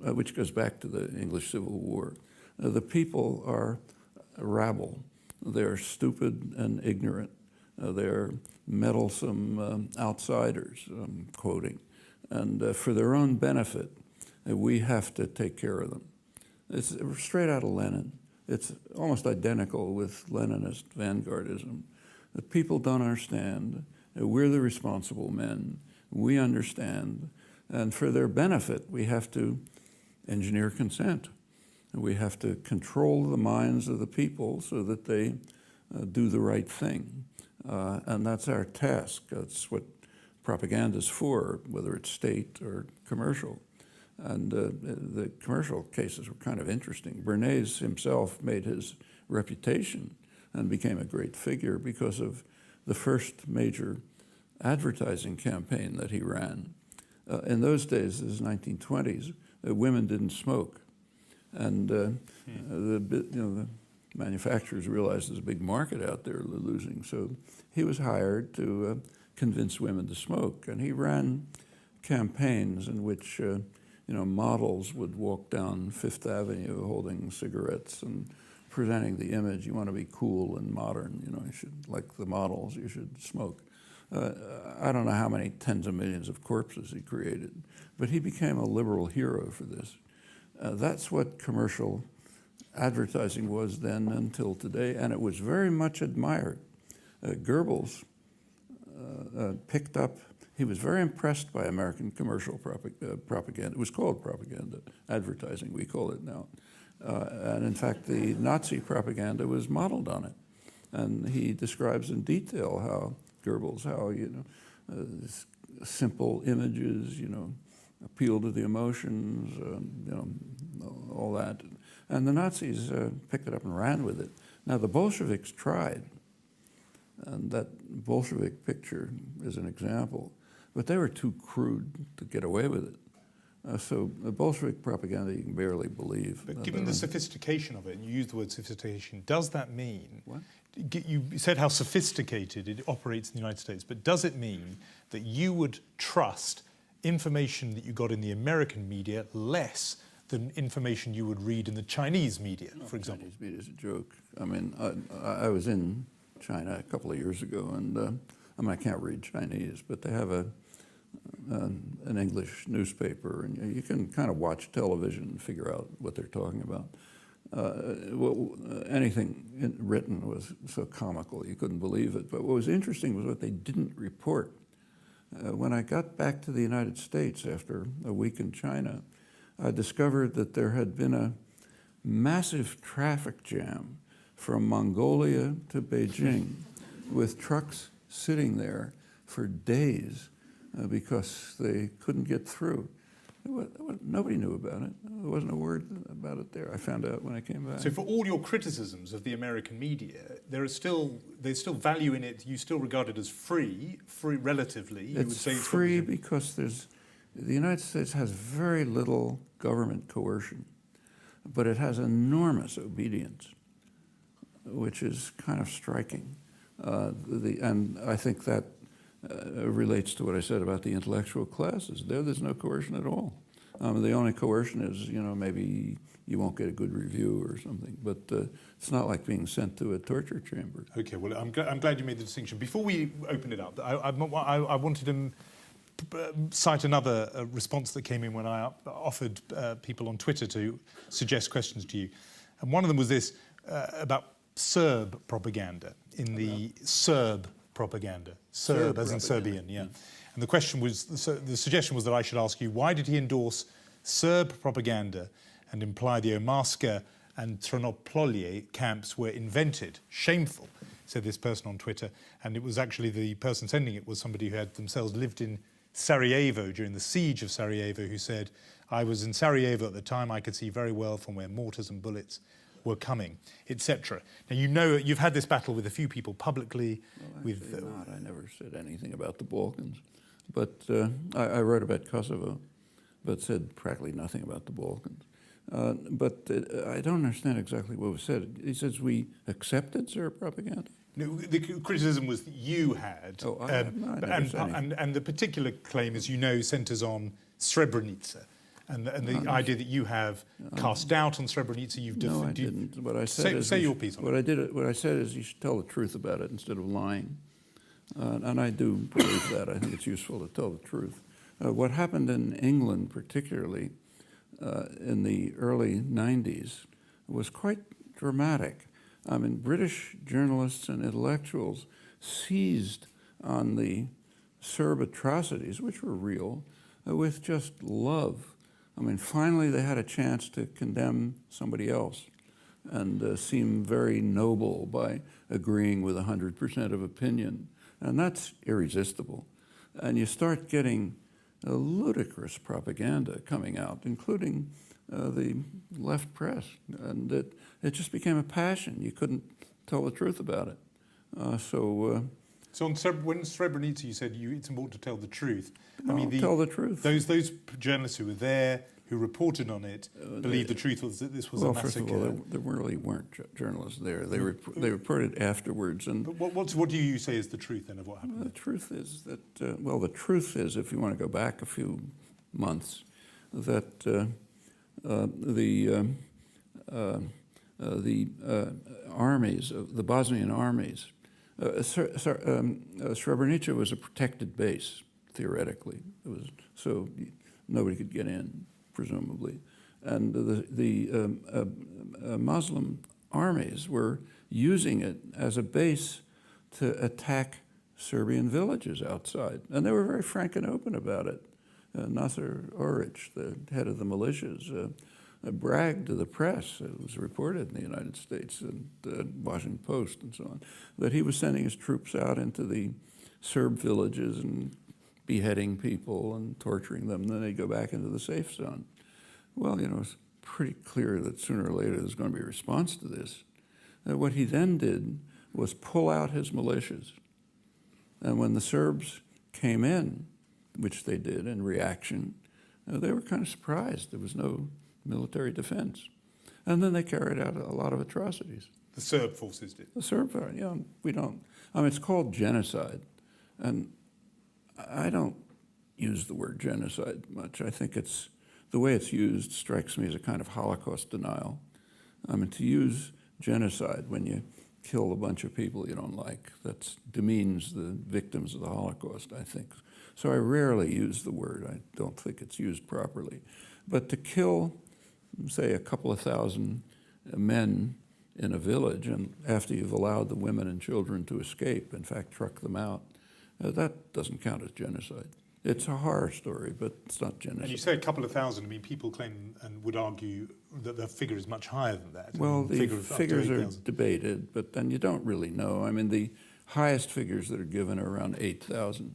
which goes back to the English Civil War. The people are rabble. They're stupid and ignorant. They're meddlesome outsiders, I'm quoting. And for their own benefit, we have to take care of them. It's straight out of Lenin. It's almost identical with Leninist vanguardism. The people don't understand. We're the responsible men. We understand. And for their benefit, we have to engineer consent. We have to control the minds of the people so that they do the right thing. And that's our task. That's what propaganda is for, whether it's state or commercial. And the commercial cases were kind of interesting. Bernays himself made his reputation and became a great figure because of the first major advertising campaign that he ran. In those days, this is 1920s, women didn't smoke. And the manufacturers realized there's a big market out there losing. So he was hired to convince women to smoke. And he ran campaigns in which models would walk down Fifth Avenue holding cigarettes and presenting the image. You want to be cool and modern, you should, like the models, you should smoke. I don't know how many tens of millions of corpses he created, but he became a liberal hero for this. That's what commercial advertising was then until today, and it was very much admired. Goebbels picked up, he was very impressed by American commercial propaganda. It was called propaganda, advertising, we call it now. And in fact, the Nazi propaganda was modeled on it. And he describes in detail how Goebbels, how, simple images, appeal to the emotions, all that. And the Nazis picked it up and ran with it. Now, the Bolsheviks tried, and that Bolshevik picture is an example, but they were too crude to get away with it. So the Bolshevik propaganda you can barely believe. But given the sophistication of it, and you use the word sophistication, does that mean... What? You said how sophisticated it operates in the United States, but does it mean that you would trust information that you got in the American media less than information you would read in the Chinese media, for example? Chinese media is a joke. I mean, I was in China a couple of years ago, and I can't read Chinese, but they have an English newspaper, and you can kind of watch television and figure out what they're talking about. Anything written was so comical, you couldn't believe it. But what was interesting was what they didn't report. When I got back to the United States after a week in China, I discovered that there had been a massive traffic jam from Mongolia to Beijing with trucks sitting there for days because they couldn't get through. Nobody knew about it. There wasn't a word about it there. I found out when I came back. So for all your criticisms of the American media, there's still value in it. You still regard it as free relatively. You would It's say free because the United States has very little government coercion, but it has enormous obedience, which is kind of striking. And I think that relates to what I said about the intellectual classes. There's no coercion at all. The only coercion is, maybe you won't get a good review or something, but it's not like being sent to a torture chamber. Okay, well, I'm glad you made the distinction. Before we open it up, I wanted to cite another response that came in when I offered people on Twitter to suggest questions to you. And one of them was this, about Serb propaganda, in the Serb propaganda. Serb as in Serbian, yeah. And the question was, the suggestion was that I should ask you, why did he endorse Serb propaganda and imply the Omarska and Trnopolje camps were invented? Shameful, said this person on Twitter. And it was actually the person sending it was somebody who had themselves lived in Sarajevo during the siege of Sarajevo, who said, I was in Sarajevo at the time, I could see very well from where mortars and bullets were coming, etc. Now, you've had this battle with a few people publicly. Well, actually not. I never said anything about the Balkans. But I wrote about Kosovo, but said practically nothing about the Balkans. But I don't understand exactly what was said. He says we accepted Serb propaganda? No, the criticism was that you had. Oh, I never said anything. And the particular claim, as you know, centres on Srebrenica. And the idea that you have cast doubt on Srebrenica, No, I didn't. What I said is say your piece on it. What I said is you should tell the truth about it instead of lying. And I do believe that. I think it's useful to tell the truth. What happened in England, particularly in the early 90s, was quite dramatic. I mean, British journalists and intellectuals seized on the Serb atrocities, which were real, with just love. I mean, finally they had a chance to condemn somebody else and seem very noble by agreeing with 100% of opinion. And that's irresistible. And you start getting a ludicrous propaganda coming out, including the left press. And it just became a passion. You couldn't tell the truth about it. So when Srebrenica, you said it's important to tell the truth. I mean, tell the truth. Those journalists who were there, who reported on it, believed the truth was that this was a massacre. First of all, there really weren't journalists there. They reported afterwards. And but what do you say is the truth then of what happened? The truth is that the truth is, if you want to go back a few months, that the armies, the Bosnian armies. Srebrenica was a protected base, theoretically. So nobody could get in, presumably. And the Muslim armies were using it as a base to attack Serbian villages outside. And they were very frank and open about it. Nasser Oric, the head of the militias, bragged to the press, it was reported in the United States and the Washington Post and so on, that he was sending his troops out into the Serb villages and beheading people and torturing them, and then they'd go back into the safe zone. Well, it's pretty clear that sooner or later there's going to be a response to this. What he then did was pull out his militias. And when the Serbs came in, which they did in reaction, they were kind of surprised. There was no military defense. And then they carried out a lot of atrocities. The Serb forces did? The Serb, we don't. It's called genocide. And I don't use the word genocide much. I think the way it's used strikes me as a kind of Holocaust denial. To use genocide when you kill a bunch of people you don't like, that demeans the victims of the Holocaust, I think. So I rarely use the word. I don't think it's used properly. But to kill, say, a couple of thousand men in a village, and after you've allowed the women and children to escape, in fact, truck them out, that doesn't count as genocide. It's a horror story, but it's not genocide. And you say a couple of thousand. I mean, people claim and would argue that the figure is much higher than that. Well, the figures are 8,000. debated, but then you don't really know. I mean, the highest figures that are given are around 8,000.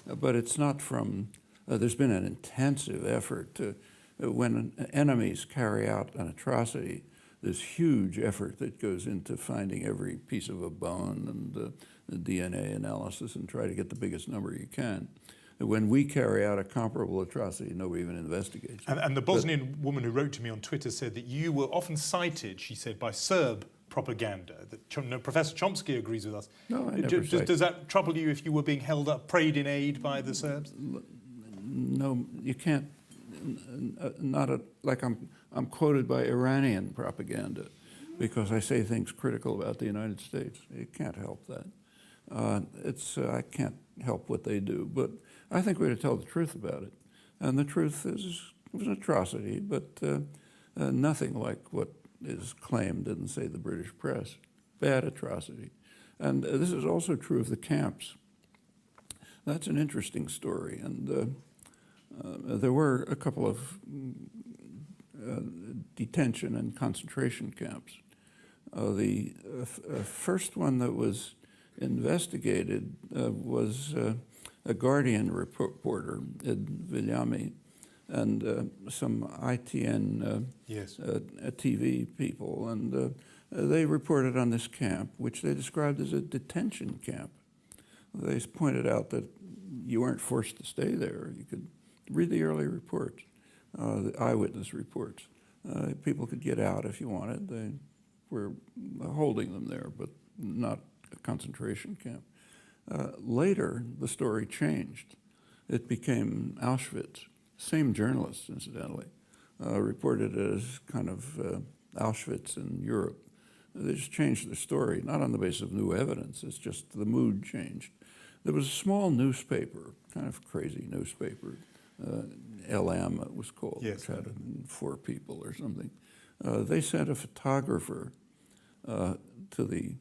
But it's not from, there's been an intensive effort to, when enemies carry out an atrocity, there's huge effort that goes into finding every piece of a bone and the DNA analysis and try to get the biggest number you can. When we carry out a comparable atrocity, nobody even investigates. And the Bosnian woman who wrote to me on Twitter said that you were often cited, she said, by Serb propaganda. That Professor Chomsky agrees with us. No, I never cite. Does that trouble you if you were being held up, prayed in aid by the Serbs? No, you can't. Like I'm quoted by Iranian propaganda because I say things critical about the United States. You can't help that. I can't help what they do, but I think we're to tell the truth about it. And the truth is, it was an atrocity, but nothing like what is claimed in, say, the British press. Bad atrocity. And this is also true of the camps. That's an interesting story. And there were a couple of detention and concentration camps. The first one that was investigated was a Guardian reporter, Ed Villami, and some ITN TV people, and they reported on this camp, which they described as a detention camp. They pointed out that you weren't forced to stay there. You could read the early reports, the eyewitness reports. People could get out if you wanted. They were holding them there, but not a concentration camp. Later, the story changed. It became Auschwitz. Same journalists, incidentally, reported it as kind of Auschwitz in Europe. They just changed the story, not on the basis of new evidence. It's just the mood changed. There was a small newspaper, kind of crazy newspaper, LM it was called, yes, which had 4 people or something. They sent a photographer to the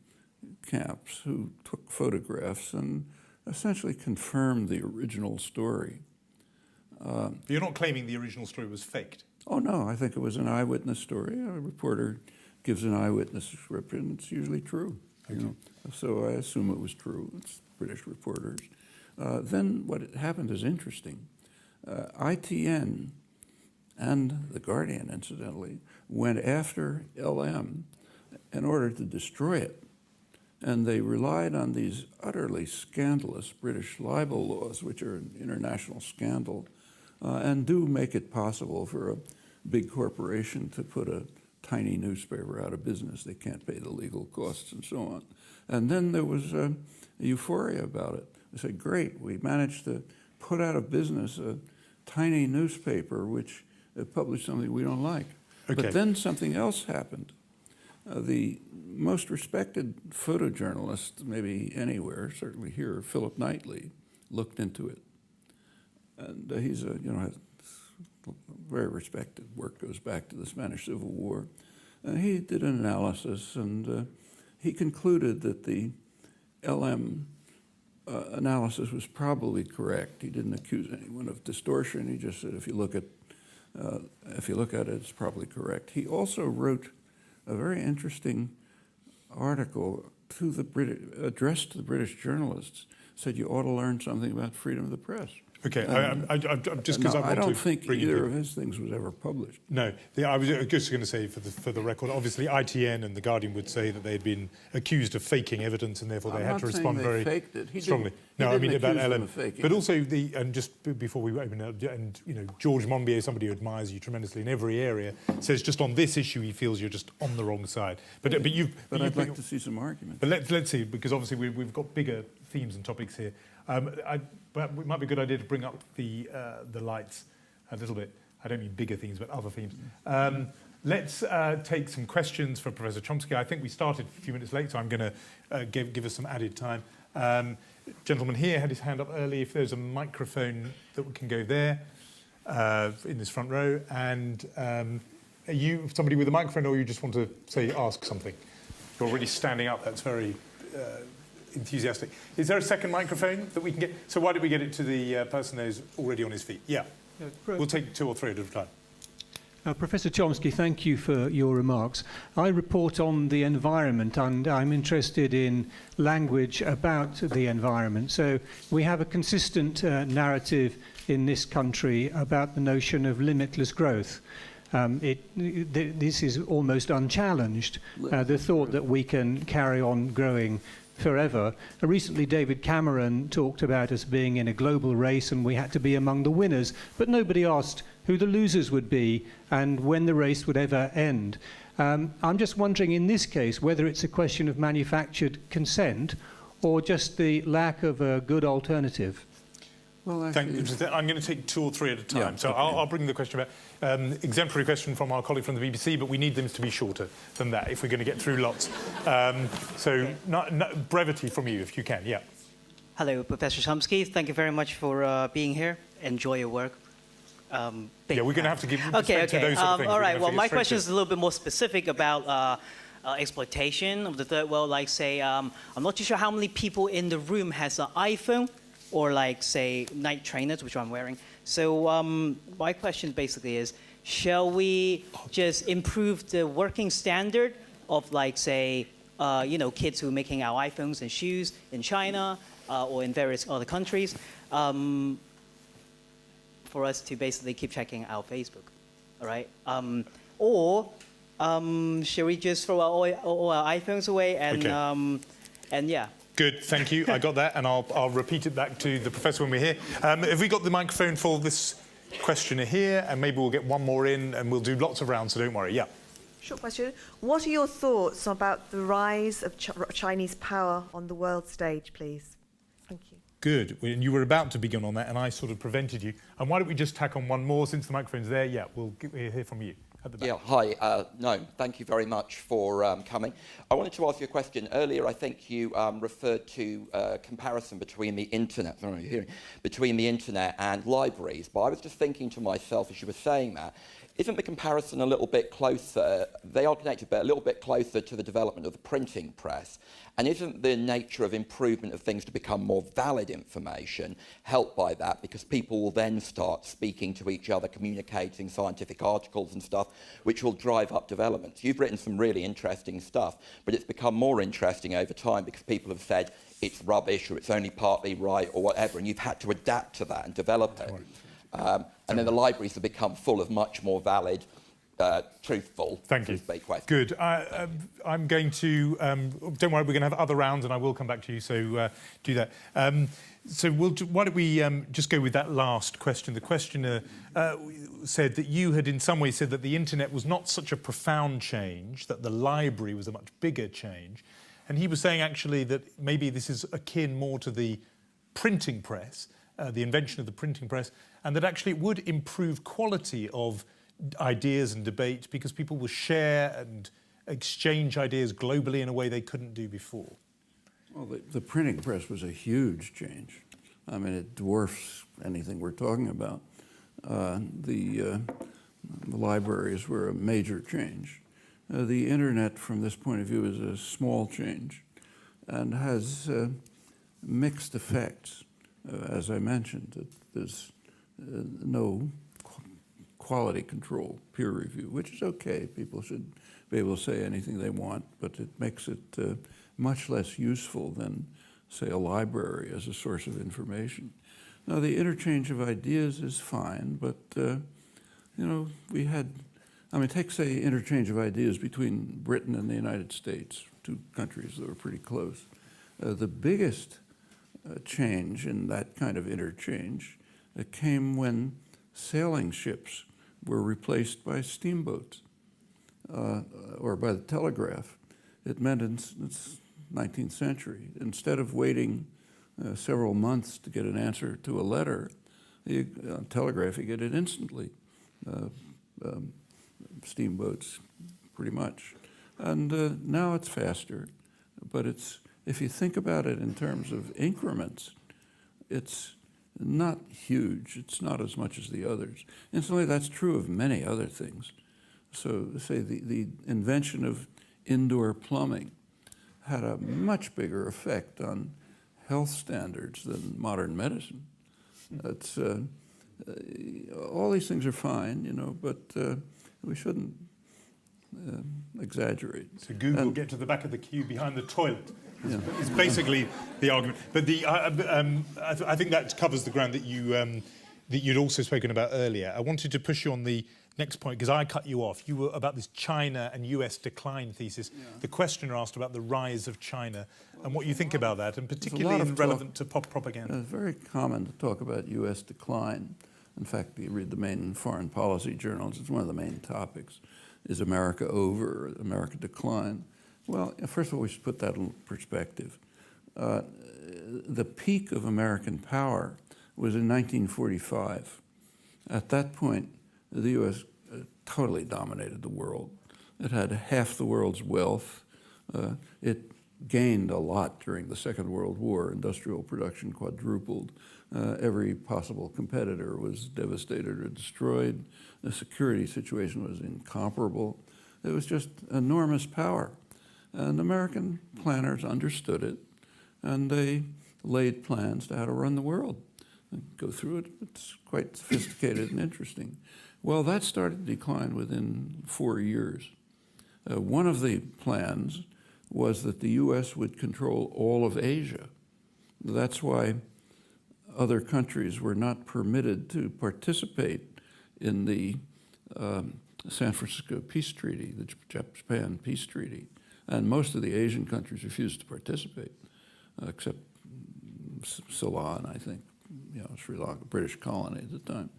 camps who took photographs and essentially confirmed the original story. You're not claiming the original story was faked? Oh, no, I think it was an eyewitness story. A reporter gives an eyewitness description. It's usually true. Okay. You know? So I assume it was true. It's British reporters. Then what happened is interesting. ITN and The Guardian, incidentally, went after LM in order to destroy it. And they relied on these utterly scandalous British libel laws, which are an international scandal, and do make it possible for a big corporation to put a tiny newspaper out of business. They can't pay the legal costs and so on. And then there was a euphoria about it. They said, great, we managed to put out of business a tiny newspaper which published something we don't like. Okay. But then something else happened. The most respected photojournalist, maybe anywhere, certainly here, Philip Knightley, looked into it. And he's has very respected work, goes back to the Spanish Civil War. And he did an analysis, and he concluded that the LM analysis was probably correct. He didn't accuse anyone of distortion. He just said, if you look at it, it's probably correct. He also wrote a very interesting article to the addressed to the British journalists. Said you ought to learn something about freedom of the press. Okay, I'm just because I don't think either of his things was ever published. No, I was just going to say for the record, obviously ITN and The Guardian would say that they'd been accused of faking evidence and therefore they had to respond very strongly. No, I mean about LM, but also and just before we open up, and George Monbiot, somebody who admires you tremendously in every area, says just on this issue he feels you're just on the wrong side. But I'd like to see some arguments. But let's see, because obviously we've got bigger themes and topics here. But it might be a good idea to bring up the lights a little bit. I don't mean bigger themes, but other themes. Let's take some questions for Professor Chomsky. I think we started a few minutes late, so I'm going to give us some added time. Gentleman here had his hand up early. If there's a microphone that can go there in this front row. And are you somebody with a microphone, or you just want to ask something? You're already standing up. That's very enthusiastic. Is there a second microphone that we can get? So why don't we get it to the person who's already on his feet? Yeah. We'll take 2 or 3 at a time. Professor Chomsky, thank you for your remarks. I report on the environment, and I'm interested in language about the environment. So we have a consistent narrative in this country about the notion of limitless growth. This is almost unchallenged, the thought that we can carry on growing forever. Recently, David Cameron talked about us being in a global race and we had to be among the winners, but nobody asked who the losers would be and when the race would ever end. I'm just wondering in this case whether it's a question of manufactured consent or just the lack of a good alternative. Well, I'm going to take 2 or 3 at a time. Yeah, so I'll bring the question back. Exemplary question from our colleague from the BBC, but we need them to be shorter than that if we're going to get through lots. Brevity from you, if you can. Yeah. Hello, Professor Chomsky. Thank you very much for being here. Enjoy your work. Yeah, we're going to have to give respect okay. to those sort of things. All right. Well, my question is a little bit more specific about exploitation of the third world. Like, say, I'm not too sure how many people in the room has an iPhone, or like, say, night trainers, which I'm wearing. So my question basically is, shall we just improve the working standard of, like, say, kids who are making our iPhones and shoes in China or in various other countries, for us to basically keep checking our Facebook, all right? Shall we just throw all our iPhones away and, okay. And yeah. Good, thank you. I got that, and I'll repeat it back to the professor when we're here. Have we got the microphone for this questioner here? And maybe we'll get one more in, and we'll do lots of rounds, so don't worry. Yeah. Short question. What are your thoughts about the rise of Chinese power on the world stage, please? Thank you. Good. And you were about to begin on that, and I sort of prevented you. And why don't we just tack on one more, since the microphone's there? Yeah, we'll hear from you. At the back. Yeah, hi, Noam, thank you very much for coming. I wanted to ask you a question. Earlier, I think you referred to comparison between the internet, between the internet and libraries. But I was just thinking to myself as you were saying that, isn't the comparison a little bit closer, they are connected, but a little bit closer to the development of the printing press? And isn't the nature of improvement of things to become more valid information helped by that? Because people will then start speaking to each other, communicating scientific articles and stuff, which will drive up developments. You've written some really interesting stuff, but it's become more interesting over time because people have said it's rubbish or it's only partly right or whatever, and you've had to adapt to that and develop it. And then the libraries have become full of much more valid, truthful, thank you. Questions. Good. I'm going to, don't worry, we're going to have other rounds and I will come back to you, so do that. Why don't we just go with that last question? The questioner said that you had in some ways said that the internet was not such a profound change, that the library was a much bigger change. And he was saying actually that maybe this is akin more to the printing press, the invention of the printing press, and that actually it would improve quality of ideas and debate because people will share and exchange ideas globally in a way they couldn't do before. Well, the printing press was a huge change. I mean, it dwarfs anything we're talking about. The libraries were a major change. The internet, from this point of view, is a small change and has mixed effects. As I mentioned, there's no quality control, peer review, which is okay. People should be able to say anything they want, but it makes it much less useful than, say, a library as a source of information. Now, the interchange of ideas is fine, but, we had, take, say, interchange of ideas between Britain and the United States, two countries that were pretty close. The biggest change in that kind of interchange came when sailing ships were replaced by steamboats or by the telegraph. It meant in the 19th century, instead of waiting several months to get an answer to a letter, on telegraph you get it instantly. Steamboats, pretty much. And now it's faster, but it's if you think about it in terms of increments, it's not huge. It's not as much as the others. Incidentally, that's true of many other things. So, say the invention of indoor plumbing had a much bigger effect on health standards than modern medicine. It's, all these things are fine, you know, but we shouldn't exaggerate. So Google, get to the back of the queue behind the toilet. Yeah. It's basically the argument. But I think that covers the ground that you'd also spoken about earlier. I wanted to push you on the next point, because I cut you off. You were about this China and US decline thesis. Yeah. The questioner asked about the rise of China and what you think about that, and particularly relevant to pop propaganda. It's very common to talk about US decline. In fact, you read the main foreign policy journals, it's one of the main topics. Is America over, America decline? Well, first of all, we should put that in perspective. The peak of American power was in 1945. At that point, the U.S. Totally dominated the world. It had half the world's wealth. It gained a lot during the Second World War. Industrial production quadrupled. Every possible competitor was devastated or destroyed. The security situation was incomparable. It was just enormous power. And American planners understood it, and they laid plans to how to run the world. Go through it. It's quite sophisticated and interesting. Well, that started to decline within 4 years. One of the plans was that the U.S. would control all of Asia. That's why other countries were not permitted to participate in the San Francisco Peace Treaty, the Japan Peace Treaty. And most of the Asian countries refused to participate, except Ceylon, I think, you know, Sri Lanka, British colony at the time,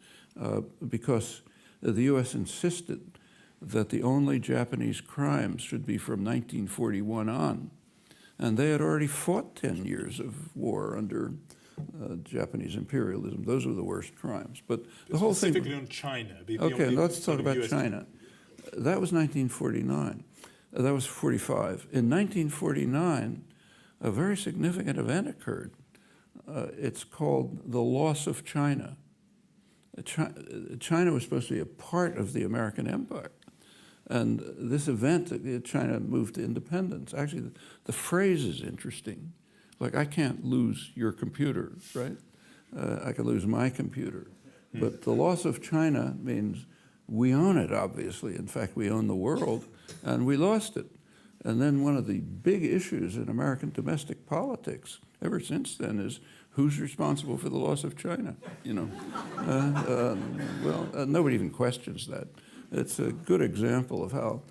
because the U.S. insisted that the only Japanese crimes should be from 1941 on. And they had already fought 10 years of war under Japanese imperialism. Those were the worst crimes. But the whole thing... Specifically on China. Okay, let's talk about China. That was 1949. That was 45. In 1949, a very significant event occurred. It's called the loss of China. China was supposed to be a part of the American empire. And this event, China moved to independence. Actually, the phrase is interesting. Like, I can't lose your computer, right? I can lose my computer. But the loss of China means we own it, obviously. In fact, we own the world, and we lost it. And then one of the big issues in American domestic politics ever since then is who's responsible for the loss of China, you know? Nobody even questions that. It's a good example of how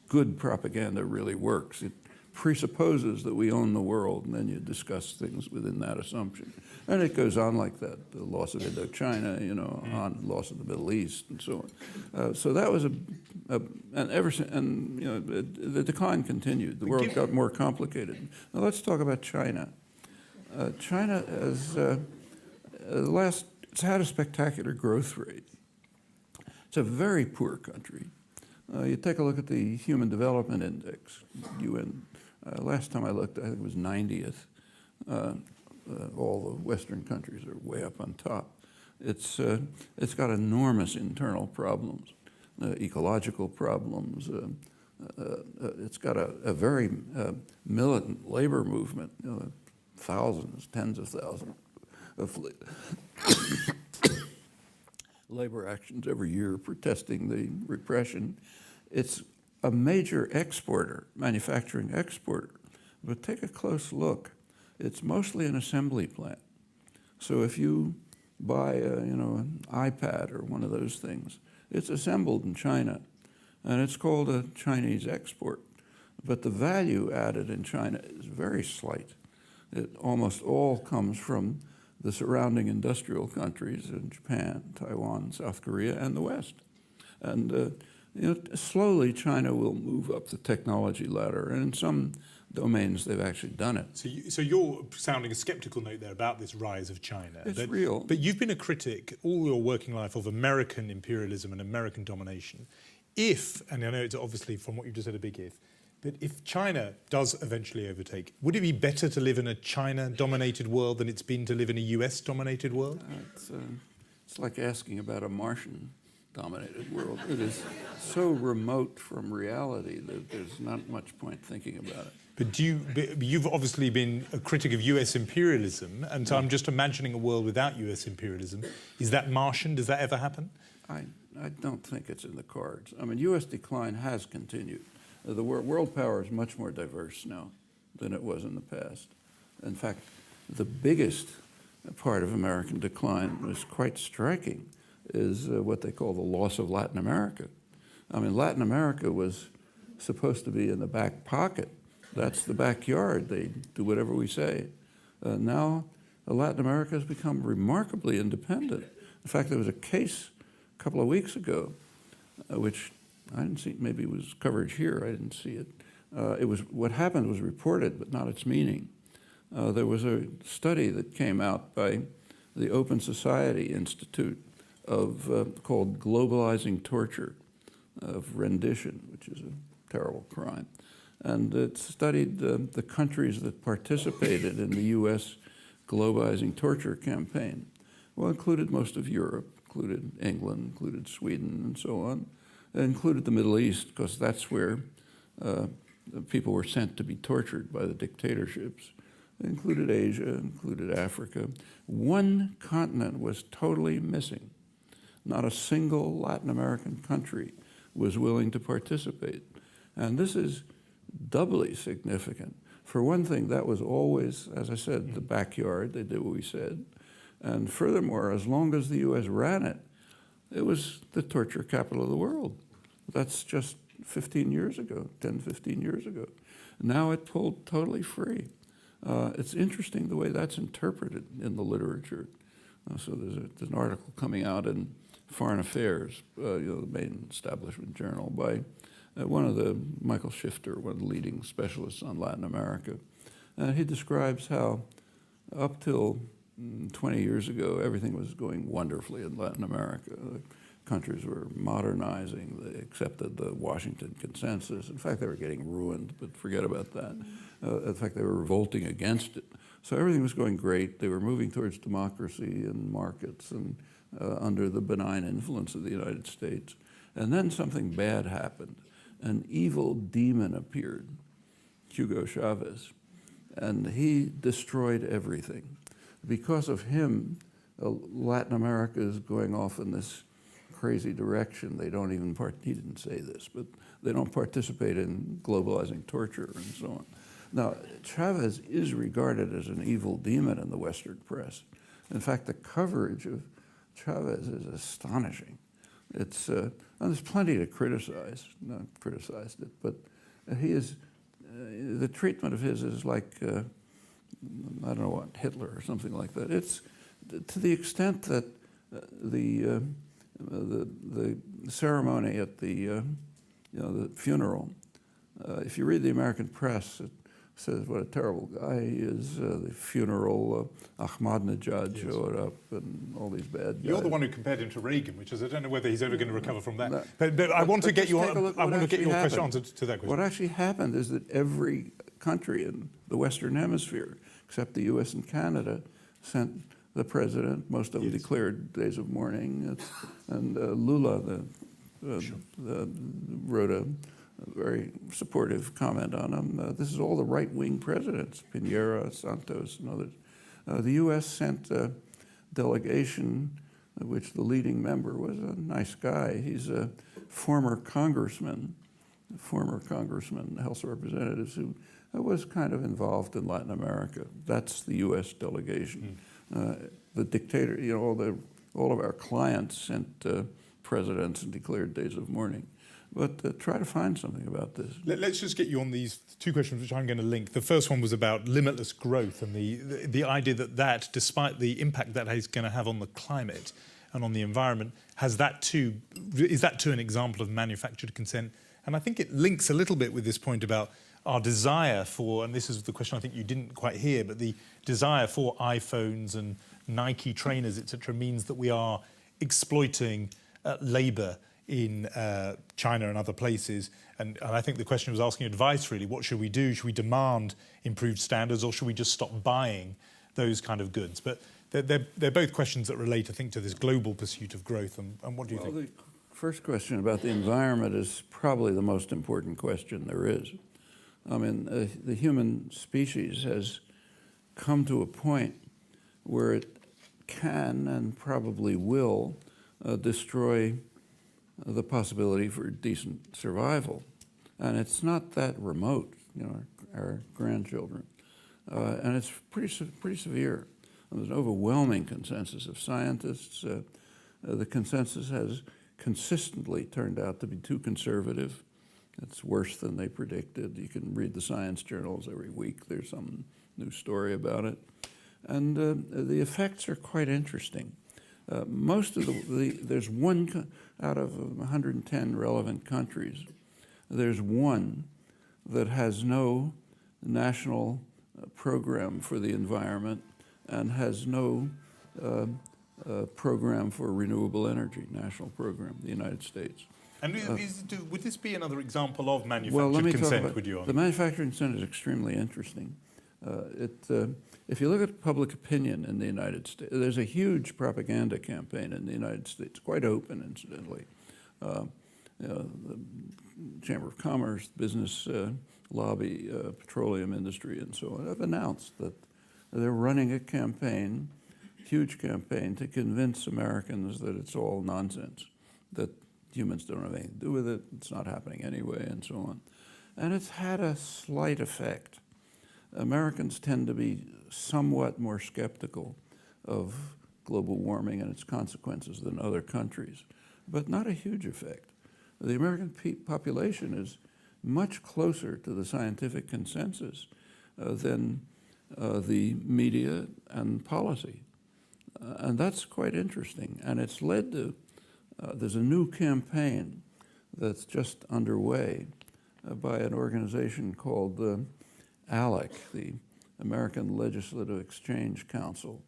good propaganda really works. It presupposes that we own the world, and then you discuss things within that assumption. And it goes on like that, the loss of Indochina, you know, on loss of the Middle East, and so on. So that was the decline continued. The world got more complicated. Now let's talk about China. China has it's had a spectacular growth rate. It's a very poor country. You take a look at the Human Development Index, UN. Last time I looked, I think it was 90th. All the Western countries are way up on top. It's got enormous internal problems, ecological problems. It's got a very militant labor movement, you know, thousands, tens of thousands of labor actions every year protesting the repression. It's a major exporter, manufacturing exporter. But take a close look. It's mostly an assembly plant. So if you buy an iPad or one of those things, it's assembled in China, and it's called a Chinese export. But the value added in China is very slight. It almost all comes from the surrounding industrial countries in Japan, Taiwan, South Korea, and the West. And slowly China will move up the technology ladder, and in some domains they've actually done it. So you're sounding a skeptical note there about this rise of China. It's real. But you've been a critic all your working life of American imperialism and American domination. If, and I know it's obviously from what you've just said a big if But if China does eventually overtake, would it be better to live in a China-dominated world than it's been to live in a US-dominated world? It's like asking about a Martian-dominated world. It is so remote from reality that there's not much point thinking about it. But you've obviously been a critic of US imperialism, and so I'm just imagining a world without US imperialism. Is that Martian? Does that ever happen? I don't think it's in the cards. I mean, U.S. decline has continued. The world power is much more diverse now than it was in the past. In fact, the biggest part of American decline was quite striking, is what they call the loss of Latin America. I mean, Latin America was supposed to be in the back pocket. That's the backyard. They do whatever we say. Now, Latin America has become remarkably independent. In fact, there was a case a couple of weeks ago, which I didn't see, maybe it was coverage here, I didn't see it. It was, what happened was reported, but not its meaning. There was a study that came out by the Open Society Institute called Globalizing Torture of Rendition, which is a terrible crime. And it studied the countries that participated in the U.S. globalizing torture campaign. Well, included most of Europe, included England, included Sweden, and so on. It included the Middle East, because that's where people were sent to be tortured by the dictatorships. It included Asia, included Africa. One continent was totally missing. Not a single Latin American country was willing to participate. And this is doubly significant. For one thing, that was always, as I said, the backyard. They did what we said. And furthermore, as long as the U.S. ran it, it was the torture capital of the world. That's just 15 years ago, 10, 15 years ago. Now it pulled totally free. It's interesting the way that's interpreted in the literature. So there's an article coming out in Foreign Affairs, the main establishment journal, by Michael Shifter, one of the leading specialists on Latin America. He describes how up till 20 years ago, everything was going wonderfully in Latin America. The countries were modernizing. They accepted the Washington Consensus. In fact, they were getting ruined, but forget about that. In fact, they were revolting against it. So everything was going great. They were moving towards democracy and markets and under the benign influence of the United States. And then something bad happened. An evil demon appeared, Hugo Chavez, and he destroyed everything. Because of him, Latin America is going off in this crazy direction. They don't even he didn't say this, but they don't participate in globalizing torture and so on. Now, Chavez is regarded as an evil demon in the Western press. In fact, the coverage of Chavez is astonishing. It's, there's plenty to criticize, not criticized it, but he is, the treatment of his is like, I don't know what, Hitler or something like that. It's to the extent that the ceremony at the funeral, if you read the American press, it says what a terrible guy he is. The funeral, Ahmadinejad showed up and all these bad guys. You're the one who compared him to Reagan, which is, I don't know whether he's ever going to recover from that. But I want to get your question answered to that question. What actually happened is that every country in the Western Hemisphere, except the U.S. and Canada, sent the president. Most of them declared days of mourning. And Lula wrote a very supportive comment on him. This is all the right-wing presidents, Piñera, Santos, and others. The U.S. sent a delegation, which the leading member was a nice guy. He's a former congressman, House of Representatives, who was kind of involved in Latin America. That's the U.S. delegation. The dictator, all of our clients sent presidents and declared days of mourning. But try to find something about this. Let's just get you on these two questions, which I'm going to link. The first one was about limitless growth and the idea that, despite the impact that is going to have on the climate and on the environment, is that too an example of manufactured consent? And I think it links a little bit with this point about our desire for, and this is the question I think you didn't quite hear, but the desire for iPhones and Nike trainers, etc., means that we are exploiting labour in China and other places. And I think the question was asking advice, really. What should we do? Should we demand improved standards, or should we just stop buying those kind of goods? But they're both questions that relate, I think, to this global pursuit of growth. And what do you think? The first question about the environment is probably the most important question there is. I mean, the human species has come to a point where it can and probably will destroy the possibility for decent survival. And it's not that remote, you know, our grandchildren. And it's pretty severe. There's an overwhelming consensus of scientists. The consensus has consistently turned out to be too conservative. It's worse than they predicted. You can read the science journals every week. There's some new story about it. And the effects are quite interesting. Most of there's one out of 110 relevant countries, there's one that has no national program for the environment and has no program for renewable energy, national program, the United States. And would this be another example of manufactured well, let me consent, talk about, would you argue? The manufacturing consent is extremely interesting. If you look at public opinion in the United States, there's a huge propaganda campaign in the United States, quite open, incidentally. The Chamber of Commerce, business lobby, petroleum industry, and so on, have announced that they're running a campaign, huge campaign, to convince Americans that it's all nonsense, that humans don't have anything to do with it, it's not happening anyway, and so on. And it's had a slight effect. Americans tend to be somewhat more skeptical of global warming and its consequences than other countries, but not a huge effect. The American population is much closer to the scientific consensus than the media and policy. And that's quite interesting. And it's led to, there's a new campaign that's just underway by an organization called ALEC, the American Legislative Exchange Council.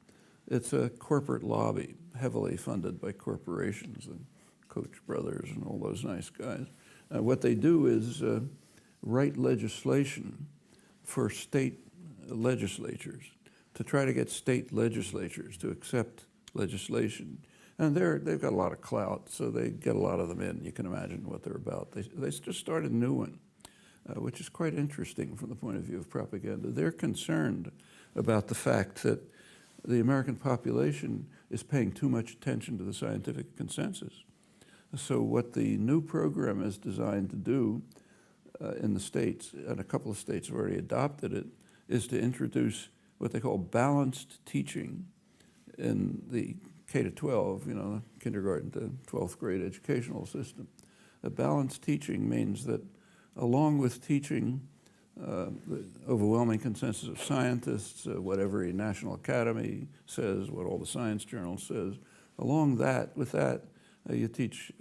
It's a corporate lobby, heavily funded by corporations and Koch brothers and all those nice guys. What they do is write legislation for state legislatures to try to get state legislatures to accept legislation. And they've got a lot of clout, so they get a lot of them in. You can imagine what they're about. They just started a new one, which is quite interesting from the point of view of propaganda. They're concerned about the fact that the American population is paying too much attention to the scientific consensus. So what the new program is designed to do in the states, and a couple of states have already adopted it, is to introduce what they call balanced teaching in the K-12, you know, kindergarten to 12th grade educational system. A balanced teaching means that along with teaching the overwhelming consensus of scientists, what every national academy says, what all the science journals says, with that, you teach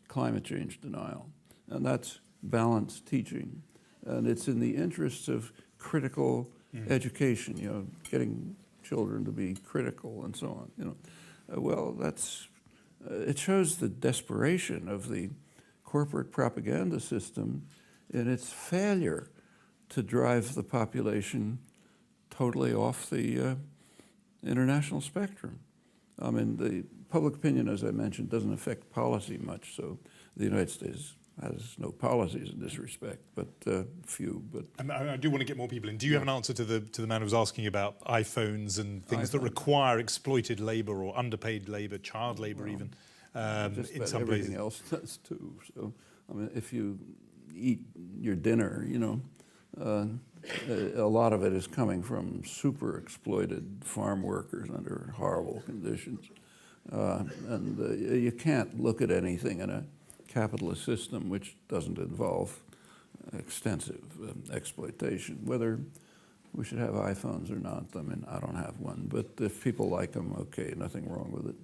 climate change denial. And that's balanced teaching. And it's in the interests of critical education, you know, getting children to be critical and so on, you know. Well, it shows the desperation of the corporate propaganda system in its failure to drive the population totally off the international spectrum. I mean, the public opinion, as I mentioned, doesn't affect policy much, so the United States has no policies in this respect, but few. But and I do want to get more people in. Do you have an answer to the man who was asking about iPhones and things that require exploited labour or underpaid labour, child labour even, in some everything places? else does too. So, I mean, if you eat your dinner, you know, a lot of it is coming from super exploited farm workers under horrible conditions. And you can't look at anything in a capitalist system which doesn't involve extensive exploitation. Whether we should have iPhones or not, I mean, I don't have one, but if people like them, okay, nothing wrong with it.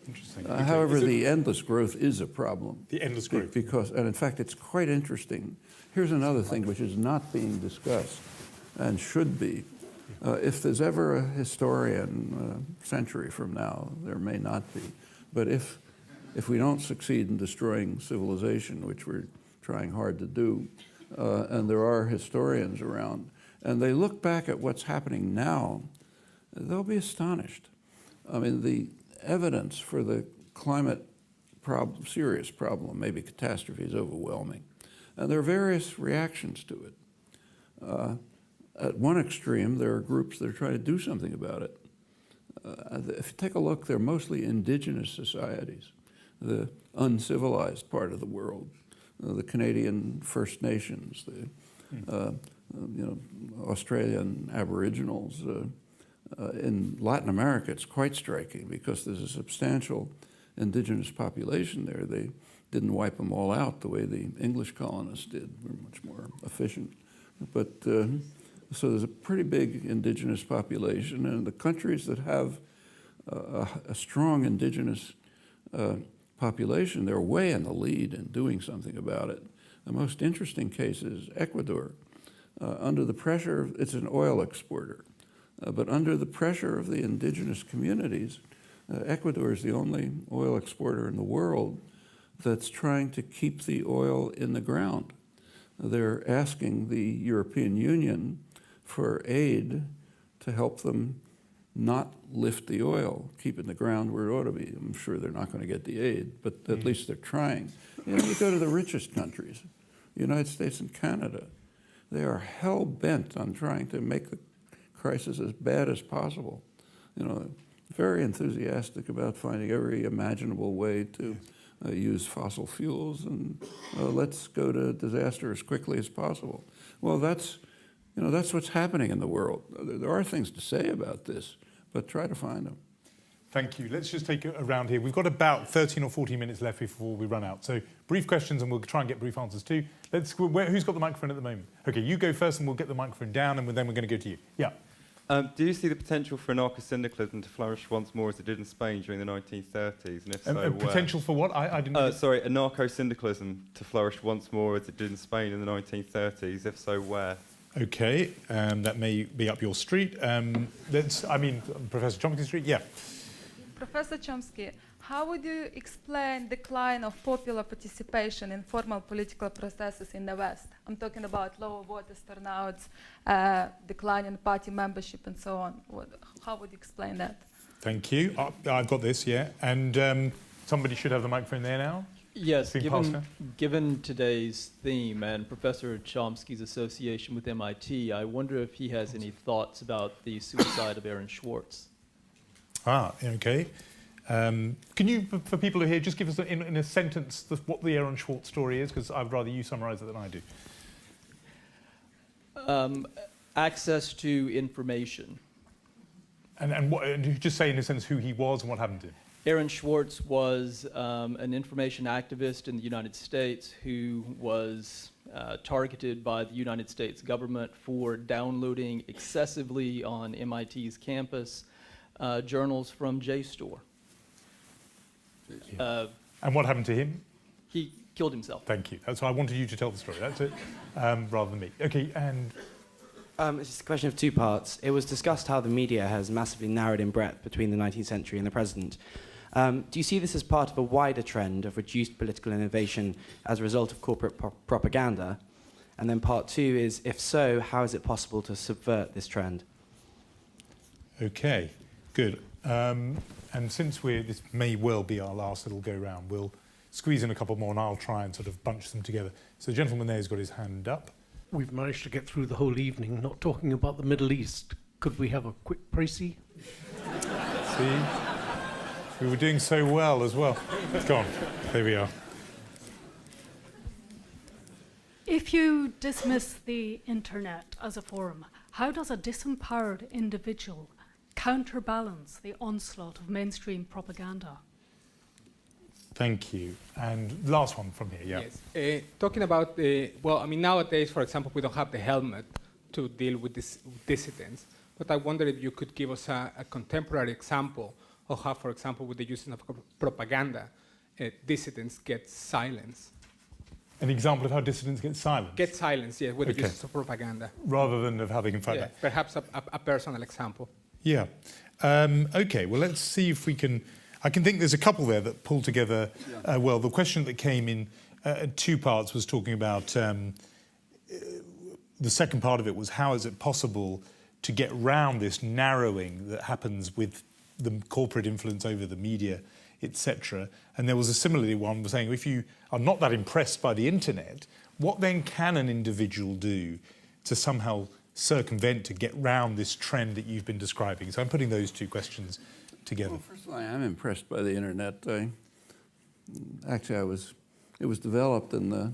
Interesting. However, the endless growth is a problem. The endless growth. Because, and in fact, it's quite interesting. Here's another thing which is not being discussed and should be. If there's ever a historian a century from now, there may not be, but if if we don't succeed in destroying civilization, which we're trying hard to do, and there are historians around, and they look back at what's happening now, they'll be astonished. I mean, the evidence for the climate problem, serious problem, maybe catastrophe, is overwhelming. And there are various reactions to it. At one extreme, there are groups that are trying to do something about it. If you take a look, they're mostly indigenous societies, the uncivilized part of the world, the Canadian First Nations, the Australian Aboriginals. In Latin America, it's quite striking because there's a substantial indigenous population there. They didn't wipe them all out the way the English colonists did. We're much more efficient. But so there's a pretty big indigenous population, and the countries that have a strong indigenous population, they're way in the lead in doing something about it. The most interesting case is Ecuador. Under the pressure, it's an oil exporter, but under the pressure of the indigenous communities, Ecuador is the only oil exporter in the world that's trying to keep the oil in the ground. They're asking the European Union for aid to help them not lift the oil, keep it in the ground where it ought to be. I'm sure they're not going to get the aid, but at least they're trying. You know, you go to the richest countries, the United States and Canada, they are hell-bent on trying to make the crisis as bad as possible. You know, very enthusiastic about finding every imaginable way to use fossil fuels and let's go to disaster as quickly as possible. Well, that's what's happening in the world. There are things to say about this, but try to find them. Thank you. Let's just take a round here. We've got about 13 or 14 minutes left before we run out. So brief questions, and we'll try and get brief answers too. Who's got the microphone at the moment? OK, you go first, and we'll get the microphone down, and then we're going to go to you. Yeah. Do you see the potential for anarcho-syndicalism to flourish once more as it did in Spain during the 1930s? And if so, potential for what? I didn't... Sorry, anarcho-syndicalism to flourish once more as it did in Spain in the 1930s. If so, where? OK, that may be up your street. Professor Chomsky Street, yeah. Professor Chomsky, how would you explain decline of popular participation in formal political processes in the West? I'm talking about lower voters turnouts, decline in party membership, and so on. How would you explain that? Thank you. I've got this, yeah. And somebody should have the microphone there now. Yes, given today's theme and Professor Chomsky's association with MIT, I wonder if he has any thoughts about the suicide of Aaron Swartz. OK. Can you, for people who are here, just give us in a sentence what the Aaron Swartz story is? Because I'd rather you summarise it than I do. Access to information. And just say in a sense who he was and what happened to him. Aaron Swartz was an information activist in the United States who was targeted by the United States government for downloading excessively on MIT's campus journals from JSTOR. And what happened to him? He killed himself. Thank you. That's why I wanted you to tell the story. That's it, rather than me. OK, and... it's just a question of two parts. It was discussed how the media has massively narrowed in breadth between the 19th century and the present. Do you see this as part of a wider trend of reduced political innovation as a result of corporate propaganda? And then part two is, if so, how is it possible to subvert this trend? OK, good. And since this may well be our last little go-round, we'll squeeze in a couple more, and I'll try and sort of bunch them together. So the gentleman there has got his hand up. We've managed to get through the whole evening not talking about the Middle East. Could we have a quick précis? See? We were doing so well as well. Go on. There we are. If you dismiss the internet as a forum, how does a disempowered individual counterbalance the onslaught of mainstream propaganda? Thank you. And last one from here, yeah. Yes. Talking about nowadays, for example, we don't have the helmet to deal with dissidents. But I wonder if you could give us a contemporary example of how, for example, with the use of propaganda, dissidents get silenced. An example of how dissidents get silenced? Get silenced, yes, with the use of propaganda. Rather than of how they can fight back? Perhaps a personal example. Yeah. OK, well, let's see if we can... I can think there's a couple there that pull together well. The question that came in two parts was talking about the second part of it was how is it possible to get round this narrowing that happens with the corporate influence over the media, etc. And there was a similarly one saying if you are not that impressed by the internet, what then can an individual do to somehow circumvent, to get round this trend that you've been describing? So I'm putting those two questions together. Well, first of all, I am impressed by the internet. It was developed in the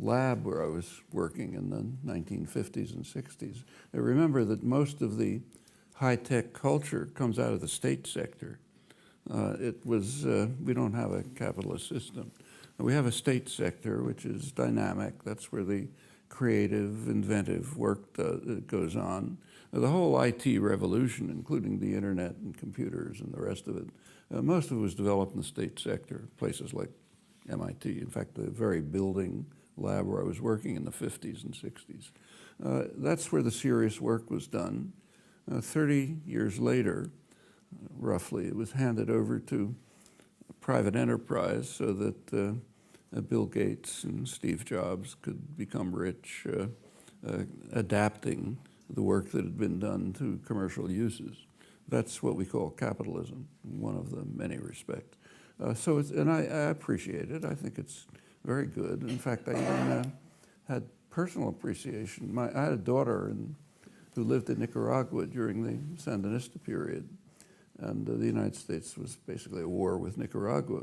lab where I was working in the 1950s and 60s. I remember that most of the high-tech culture comes out of the state sector. We don't have a capitalist system. We have a state sector which is dynamic. That's where the creative, inventive work goes on. The whole IT revolution, including the internet and computers and the rest of it, most of it was developed in the state sector, places like MIT. In fact, the very building lab where I was working in the 50s and 60s. That's where the serious work was done. 30 years later, roughly, it was handed over to private enterprise so that Bill Gates and Steve Jobs could become rich, adapting the work that had been done to commercial uses. That's what we call capitalism, in one of the many respects. And I appreciate it. I think it's very good. In fact, I even had personal appreciation. I had a daughter who lived in Nicaragua during the Sandinista period, and the United States was basically at war with Nicaragua,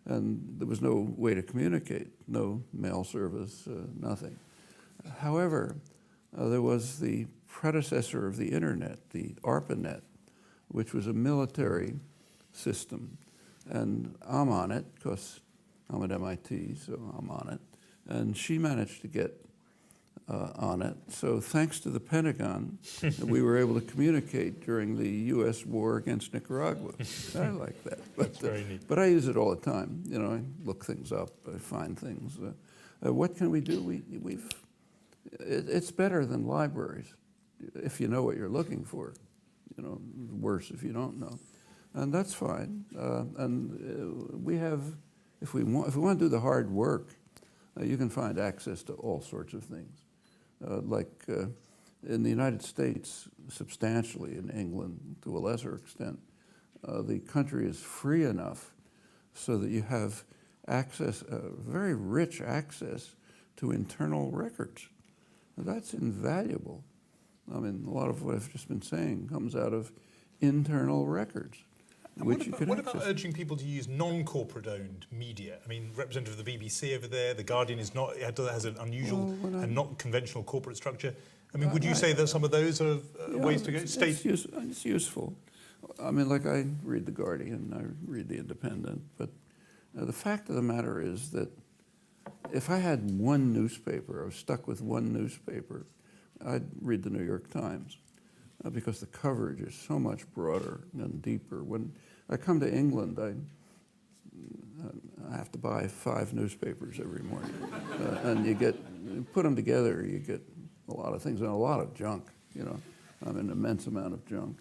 and there was no way to communicate, no mail service, nothing. However, there was the predecessor of the internet, the ARPANET, which was a military system, and I'm on it because I'm at MIT, so I'm on it, and she managed to get on it. So thanks to the Pentagon, we were able to communicate during the U.S. war against Nicaragua. I like that. But I use it all the time. You know, I look things up, I find things. What can we do? It's better than libraries if you know what you're looking for. You know, worse if you don't know. And that's fine. We have, if we want to do the hard work, you can find access to all sorts of things. In the United States, substantially, in England to a lesser extent, the country is free enough so that you have access, very rich access to internal records. That's invaluable. I mean, a lot of what I've just been saying comes out of internal records. What about urging people to use non-corporate owned media? I mean, representative of the BBC over there, The Guardian has an unusual and not conventional corporate structure. I mean, would you say that some of those are ways to go? It's useful. I mean, like I read The Guardian, I read The Independent, but the fact of the matter is that if I had one newspaper, I was stuck with one newspaper, I'd read the New York Times. Because the coverage is so much broader and deeper. When I come to England, I have to buy 5 newspapers every morning. And put them together, you get a lot of things and a lot of junk, you know. An immense amount of junk.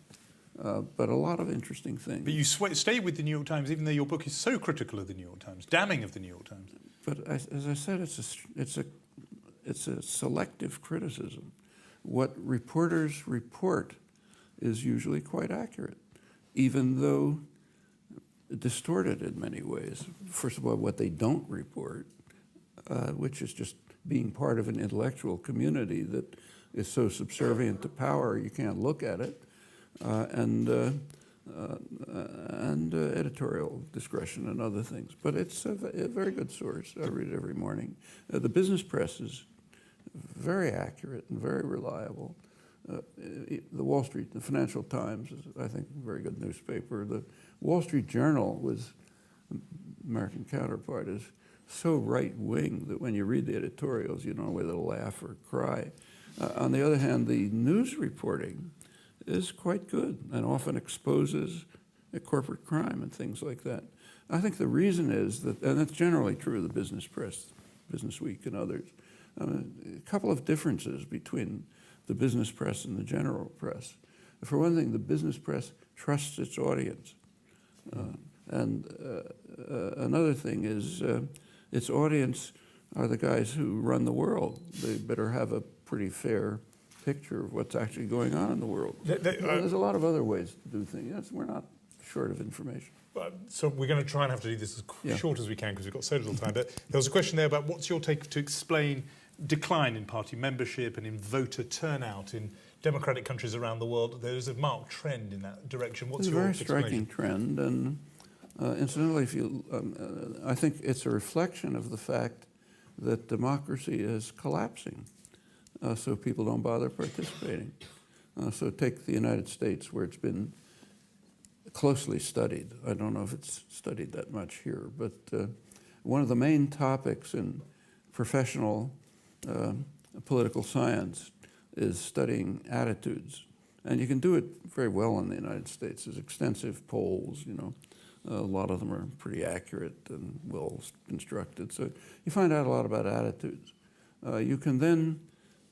But a lot of interesting things. But you stay with the New York Times, even though your book is so critical of the New York Times, damning of the New York Times. But as I said, it's a selective criticism. What reporters report is usually quite accurate, even though distorted in many ways. First of all, what they don't report, which is just being part of an intellectual community that is so subservient to power you can't look at it, and editorial discretion and other things. But it's a very good source. I read it every morning. The business press is very accurate and very reliable. The Financial Times is, I think, a very good newspaper. The Wall Street Journal was, American counterpart, is so right-wing that when you read the editorials, you don't know whether to laugh or cry. On the other hand, the news reporting is quite good and often exposes corporate crime and things like that. I think the reason is that, and that's generally true of the business press, Business Week and others, a couple of differences between the business press and the general press. For one thing, the business press trusts its audience. And another thing is its audience are the guys who run the world. They better have a pretty fair picture of what's actually going on in the world. There's a lot of other ways to do things. Yes, we're not short of information. So we're going to try and have to do this as short as we can because we've got so little time. But there was a question there about what's your take to explain decline in party membership and in voter turnout in democratic countries around the world. There is a marked trend in that direction. What's your It's a very striking trend, and incidentally, if you, I think it's a reflection of the fact that democracy is collapsing, so people don't bother participating. So take the United States, where it's been closely studied. I don't know if it's studied that much here, but one of the main topics in professional political science is studying attitudes. And you can do it very well in the United States. There's extensive polls, you know. A lot of them are pretty accurate and well constructed. So you find out a lot about attitudes. You can then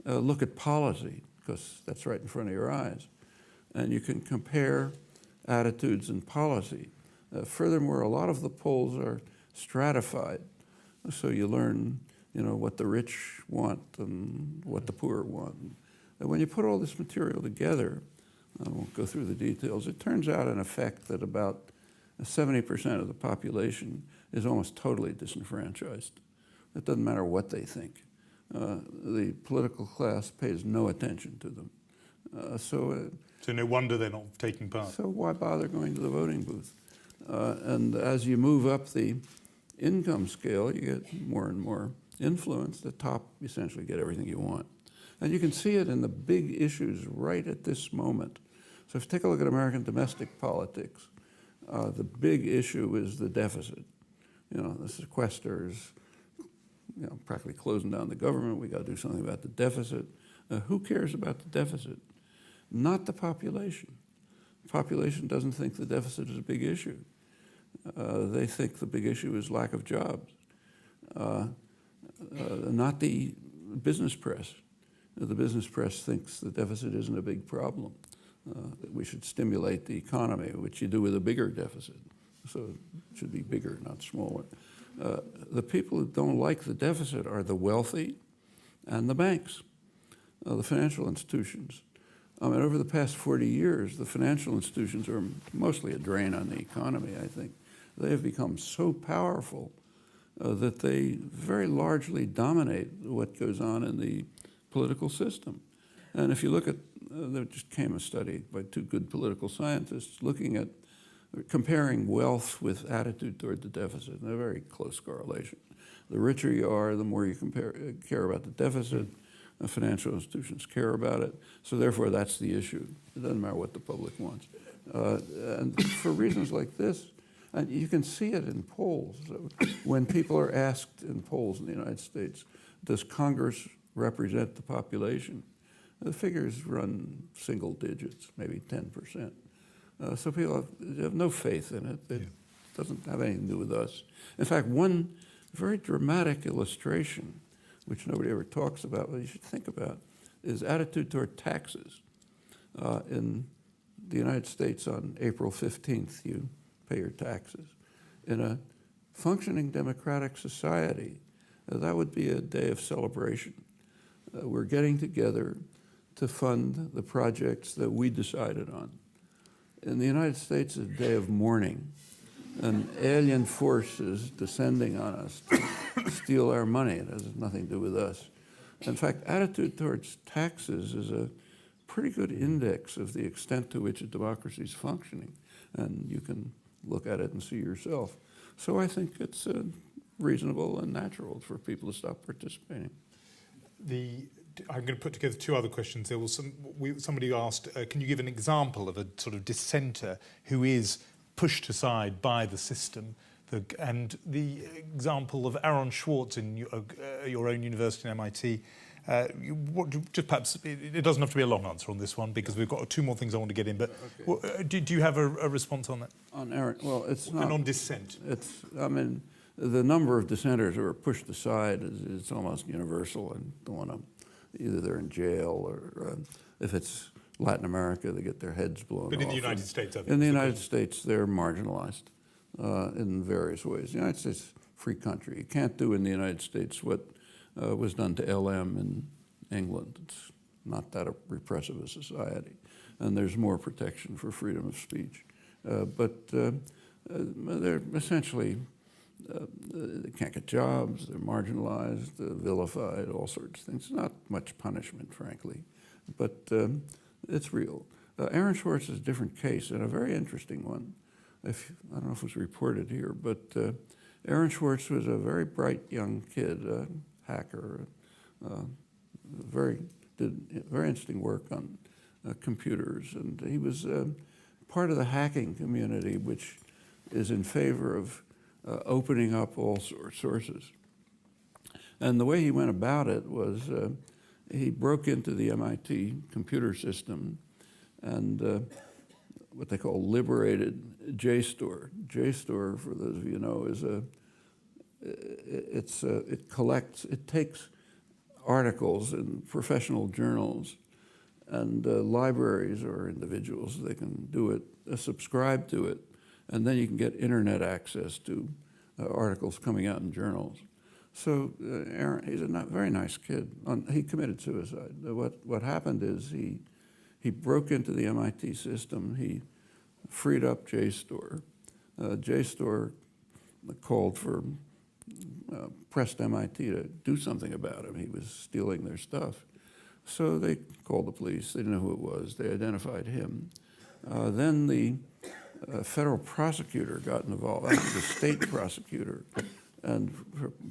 look at policy, because that's right in front of your eyes. And you can compare attitudes and policy. Furthermore, a lot of the polls are stratified. So you learn, you know, what the rich want and what the poor want. And when you put all this material together, I won't go through the details, it turns out in effect that about 70% of the population is almost totally disenfranchised. It doesn't matter what they think. The political class pays no attention to them. So no wonder they're not taking part. So why bother going to the voting booth? And as you move up the income scale, you get more and more influence. The top essentially get everything you want. And you can see it in the big issues right at this moment. So if you take a look at American domestic politics, the big issue is the deficit. You know, the sequesters, you know, practically closing down the government. We got to do something about the deficit. Who cares about the deficit? Not the population. The population doesn't think the deficit is a big issue. They think the big issue is lack of jobs. Not the business press. The business press thinks the deficit isn't a big problem. That we should stimulate the economy, which you do with a bigger deficit. So it should be bigger, not smaller. The people who don't like the deficit are the wealthy and the banks, the financial institutions. I mean, over the past 40 years, the financial institutions are mostly a drain on the economy, I think. They have become so powerful that they very largely dominate what goes on in the political system. And if you look at, there just came a study by two good political scientists looking at comparing wealth with attitude toward the deficit, and a very close correlation. The richer you are, the more you care about the deficit. The financial institutions care about it. So therefore, that's the issue. It doesn't matter what the public wants. And for reasons like this, and you can see it in polls. So when people are asked in polls in the United States, does Congress represent the population? The figures run single digits, maybe 10%. So people have no faith in it. It doesn't have anything to do with us. In fact, one very dramatic illustration, which nobody ever talks about, but you should think about, is attitude toward taxes. In the United States, on April 15th, you pay your taxes. In a functioning democratic society, that would be a day of celebration. We're getting together to fund the projects that we decided on. In the United States, it's a day of mourning. An alien force is descending on us to steal our money. It has nothing to do with us. In fact, attitude towards taxes is a pretty good index of the extent to which a democracy is functioning. And you can look at it and see yourself. So I think it's reasonable and natural for people to stop participating. I'm going to put together two other questions. There was somebody asked, can you give an example of a sort of dissenter who is pushed aside by the system? And the example of Aaron Swartz in your own university in MIT. Just perhaps, it doesn't have to be a long answer on this one because we've got two more things I want to get in. But okay. Do you have a response on that? On Aaron, well, it's not. And on dissent. I mean, the number of dissenters who are pushed aside is almost universal, and don't want to. Either they're in jail or if it's Latin America, they get their heads blown off. But in the United States, in the United States, they're marginalized. in various ways. The United States is a free country. You can't do in the United States what was done to LM in England. It's not that repressive a society, and there's more protection for freedom of speech. But they're essentially, they can't get jobs, they're marginalized, vilified, all sorts of things. Not much punishment, frankly, but it's real. Aaron Swartz is a different case, and a very interesting one. I don't know if it was reported here, but Aaron Swartz was a very bright young kid, a hacker, did very interesting work on computers, and he was part of the hacking community, which is in favor of opening up all sources. And the way he went about it was he broke into the MIT computer system and what they call liberated JSTOR. JSTOR, for those of you know, is it takes articles in professional journals, and libraries or individuals, they can do it, subscribe to it, and then you can get internet access to articles coming out in journals. So Aaron, he's a very nice kid. He committed suicide. What happened is he broke into the MIT system. He freed up JSTOR. JSTOR called for, pressed MIT to do something about him. He was stealing their stuff. So they called the police. They didn't know who it was. They identified him. Then the federal prosecutor got involved, actually the state prosecutor, and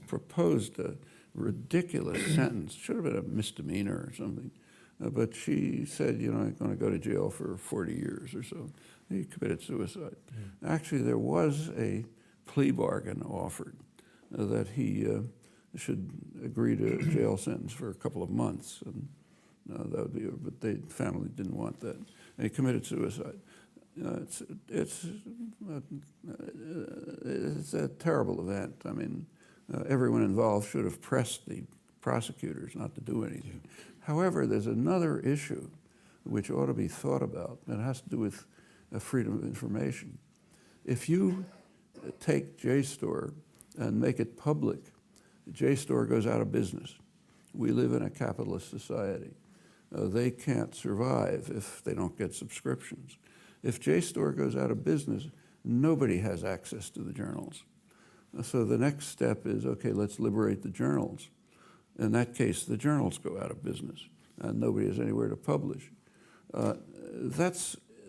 proposed a ridiculous sentence. Should have been a misdemeanor or something. But she said, you know, I'm going to go to jail for 40 years or so. He committed suicide. Actually, there was a plea bargain offered that he should agree to a jail sentence for a couple of months. And that would be, but the family didn't want that. And he committed suicide. It's a terrible event. I mean, everyone involved should have pressed the prosecutors not to do anything. However, there's another issue which ought to be thought about, and it has to do with freedom of information. If you take JSTOR and make it public, JSTOR goes out of business. We live in a capitalist society. They can't survive if they don't get subscriptions. If JSTOR goes out of business, nobody has access to the journals. So the next step is, okay, let's liberate the journals. In that case, the journals go out of business, and nobody has anywhere to publish.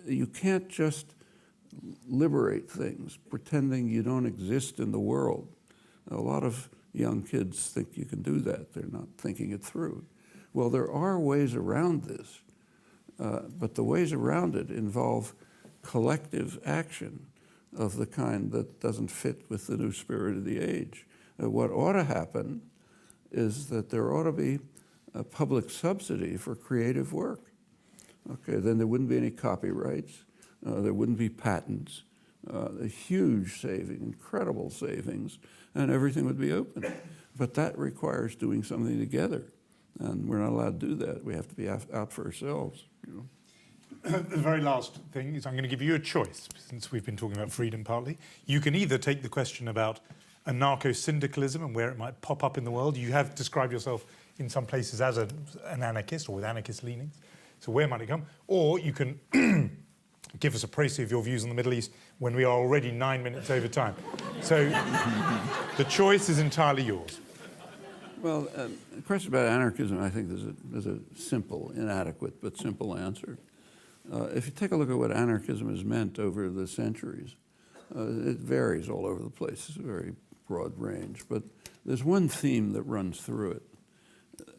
You can't just liberate things, pretending you don't exist in the world. A lot of young kids think you can do that. They're not thinking it through. Well, there are ways around this, but the ways around it involve collective action of the kind that doesn't fit with the new spirit of the age. What ought to happen is that there ought to be a public subsidy for creative work. Okay, then there wouldn't be any copyrights, there wouldn't be patents, a huge saving, incredible savings, and everything would be open. But that requires doing something together, and we're not allowed to do that. We have to be out for ourselves. You know. The very last thing is I'm going to give you a choice, since we've been talking about freedom partly. You can either take the question about anarcho-syndicalism and where it might pop up in the world. You have described yourself in some places as an anarchist or with anarchist leanings. So where might it come? Or you can give us a précis of your views on the Middle East when we are already 9 minutes over time. So the choice is entirely yours. Well, the question about anarchism, I think there's a simple, inadequate, but simple answer. If you take a look at what anarchism has meant over the centuries, it varies all over the place. It's a very broad range. But there's one theme that runs through it,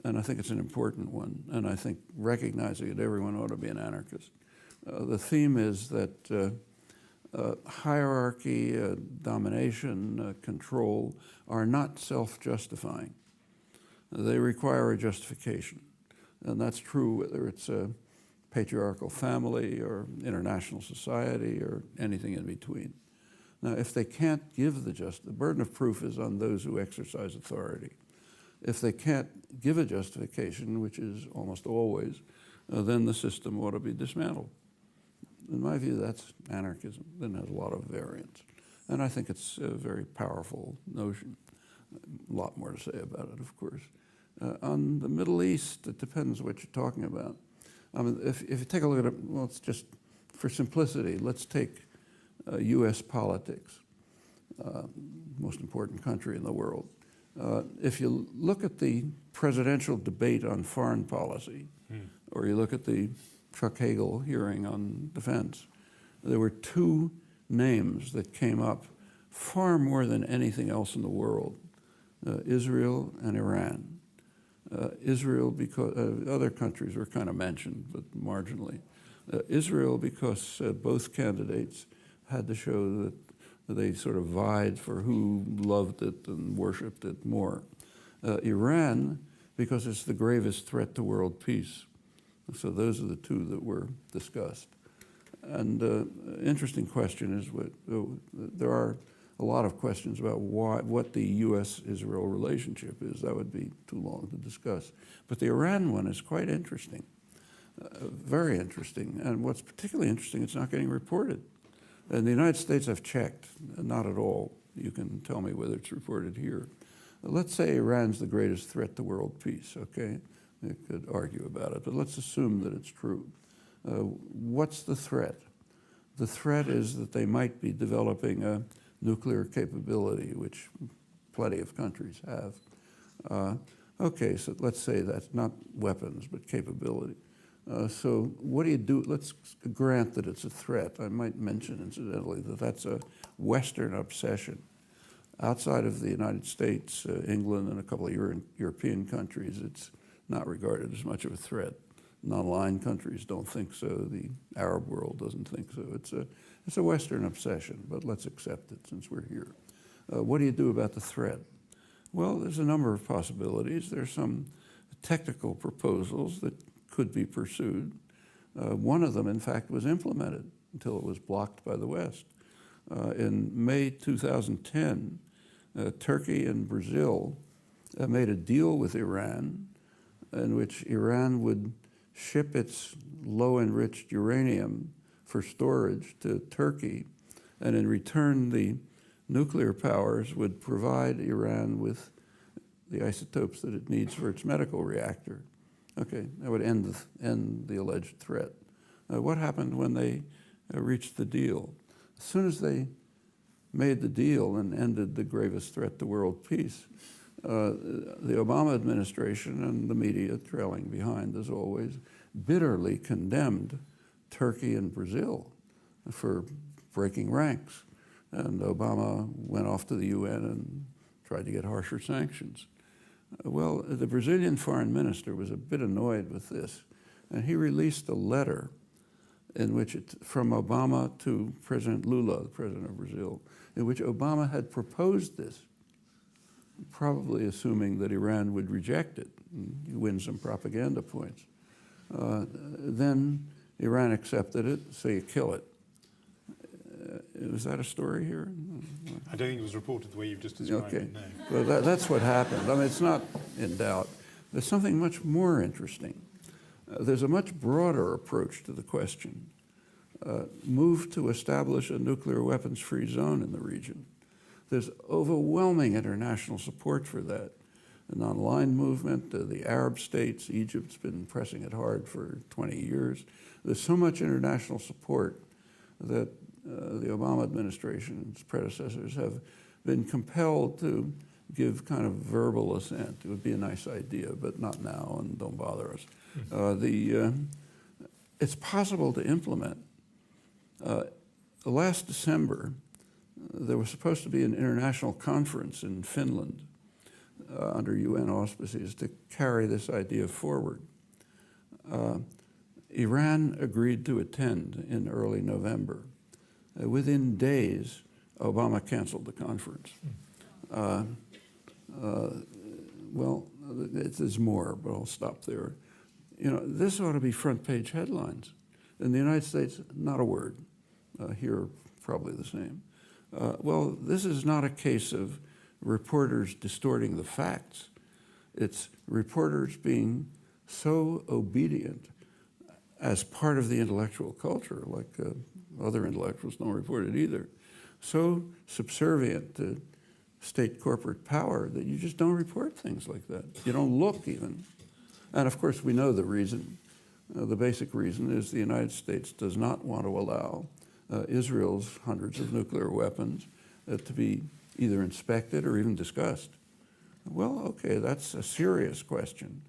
and I think it's an important one, and I think recognizing it, everyone ought to be an anarchist. The theme is that hierarchy, domination, control are not self-justifying. They require a justification, and that's true whether it's a patriarchal family or international society or anything in between. Now, if they can't give the burden of proof is on those who exercise authority. If they can't give a justification, which is almost always, then the system ought to be dismantled. In my view, that's anarchism. Then there's a lot of variants. And I think it's a very powerful notion. A lot more to say about it, of course. On the Middle East, it depends what you're talking about. I mean, if you take a look at it, well, it's just for simplicity, let's take U.S. politics, most important country in the world. If you look at the presidential debate on foreign policy, or you look at the Chuck Hagel hearing on defense, there were two names that came up far more than anything else in the world, Israel and Iran. Israel because other countries were kind of mentioned, but marginally. Israel because both candidates had to show that they sort of vied for who loved it and worshipped it more. Iran because it's the gravest threat to world peace. So those are the two that were discussed. And interesting question is there are a lot of questions about what the U.S.-Israel relationship is. That would be too long to discuss. But the Iran one is quite interesting, very interesting. And what's particularly interesting, it's not getting reported. And the United States, I've checked, not at all. You can tell me whether it's reported here. Let's say Iran's the greatest threat to world peace, okay? We could argue about it, but let's assume that it's true. What's the threat? The threat is that they might be developing a nuclear capability, which plenty of countries have. Okay, so let's say that's not weapons, but capability. So what do you do? Let's grant that it's a threat. I might mention, incidentally, that that's a Western obsession. Outside of the United States, England, and a couple of European countries, it's not regarded as much of a threat. Non-aligned countries don't think so. The Arab world doesn't think so. It's a Western obsession, but let's accept it since we're here. What do you do about the threat? Well, there's a number of possibilities. There's some technical proposals that could be pursued. One of them, in fact, was implemented until it was blocked by the West. In May 2010, Turkey and Brazil made a deal with Iran in which Iran would ship its low-enriched uranium for storage to Turkey, and in return the nuclear powers would provide Iran with the isotopes that it needs for its medical reactor. Okay, that would end the alleged threat. What happened when they reached the deal? As soon as they made the deal and ended the gravest threat to world peace, the Obama administration and the media, trailing behind as always, bitterly condemned Turkey and Brazil for breaking ranks. And Obama went off to the UN and tried to get harsher sanctions. Well, the Brazilian foreign minister was a bit annoyed with this, and he released a letter in which from Obama to President Lula, the president of Brazil, in which Obama had proposed this, probably assuming that Iran would reject it and win some propaganda points. Then Iran accepted it, so you kill it. Was that a story here? I don't think it was reported the way you've just described it, no. Well, that's what happened. I mean, it's not in doubt. There's something much more interesting. There's a much broader approach to the question. Move to establish a nuclear weapons-free zone in the region. There's overwhelming international support for that. The non-aligned movement, the Arab states, Egypt's been pressing it hard for 20 years. There's so much international support that the Obama administration's predecessors have been compelled to give kind of verbal assent. It would be a nice idea, but not now, and don't bother us. It's possible to implement. Last December, there was supposed to be an international conference in Finland under UN auspices to carry this idea forward. Iran agreed to attend in early November. Within days, Obama canceled the conference. Well, there's more, but I'll stop there. You know, this ought to be front-page headlines. In the United States, not a word. Here, probably the same. Well, this is not a case of reporters distorting the facts. It's reporters being so obedient as part of the intellectual culture, like other intellectuals don't report it either, so subservient to state corporate power that you just don't report things like that. You don't look even. And of course, we know the reason. The basic reason is the United States does not want to allow Israel's hundreds of nuclear weapons to be either inspected or even discussed. Well, okay, that's a serious question.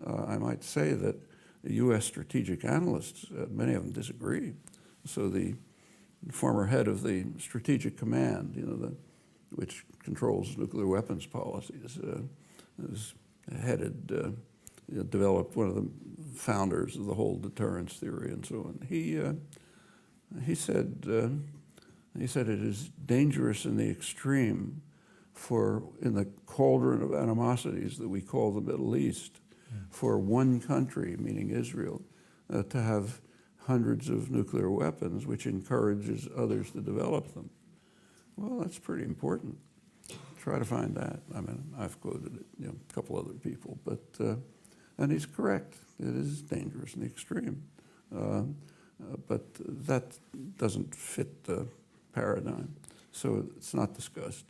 I might say that the U.S. strategic analysts, many of them disagree. So the former head of the Strategic Command, which controls nuclear weapons policies, is developed one of the founders of the whole deterrence theory and so on. He said it is dangerous in the extreme in the cauldron of animosities that we call the Middle East, for one country, meaning Israel, to have hundreds of nuclear weapons, which encourages others to develop them. Well, that's pretty important. Try to find that. I mean, I've quoted it, a couple other people, but and he's correct. It is dangerous in the extreme, but that doesn't fit the paradigm, so it's not discussed.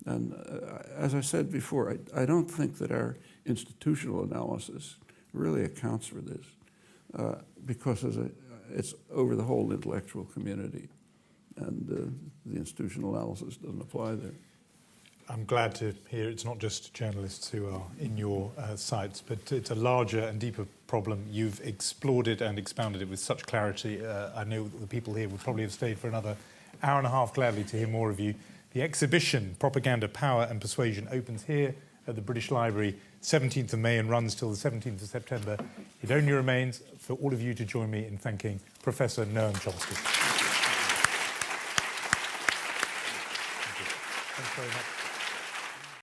And as I said before, I don't think that our institutional analysis really accounts for this, because it's over the whole intellectual community, and the institutional analysis doesn't apply there. I'm glad to hear it's not just journalists who are in your sites, but it's a larger and deeper problem. You've explored it and expounded it with such clarity. I know that the people here would probably have stayed for another hour and a half gladly to hear more of you. The exhibition, Propaganda, Power and Persuasion, opens here at the British Library 17th of May and runs till the 17th of September. It only remains for all of you to join me in thanking Professor Noam Chomsky. Thanks very much.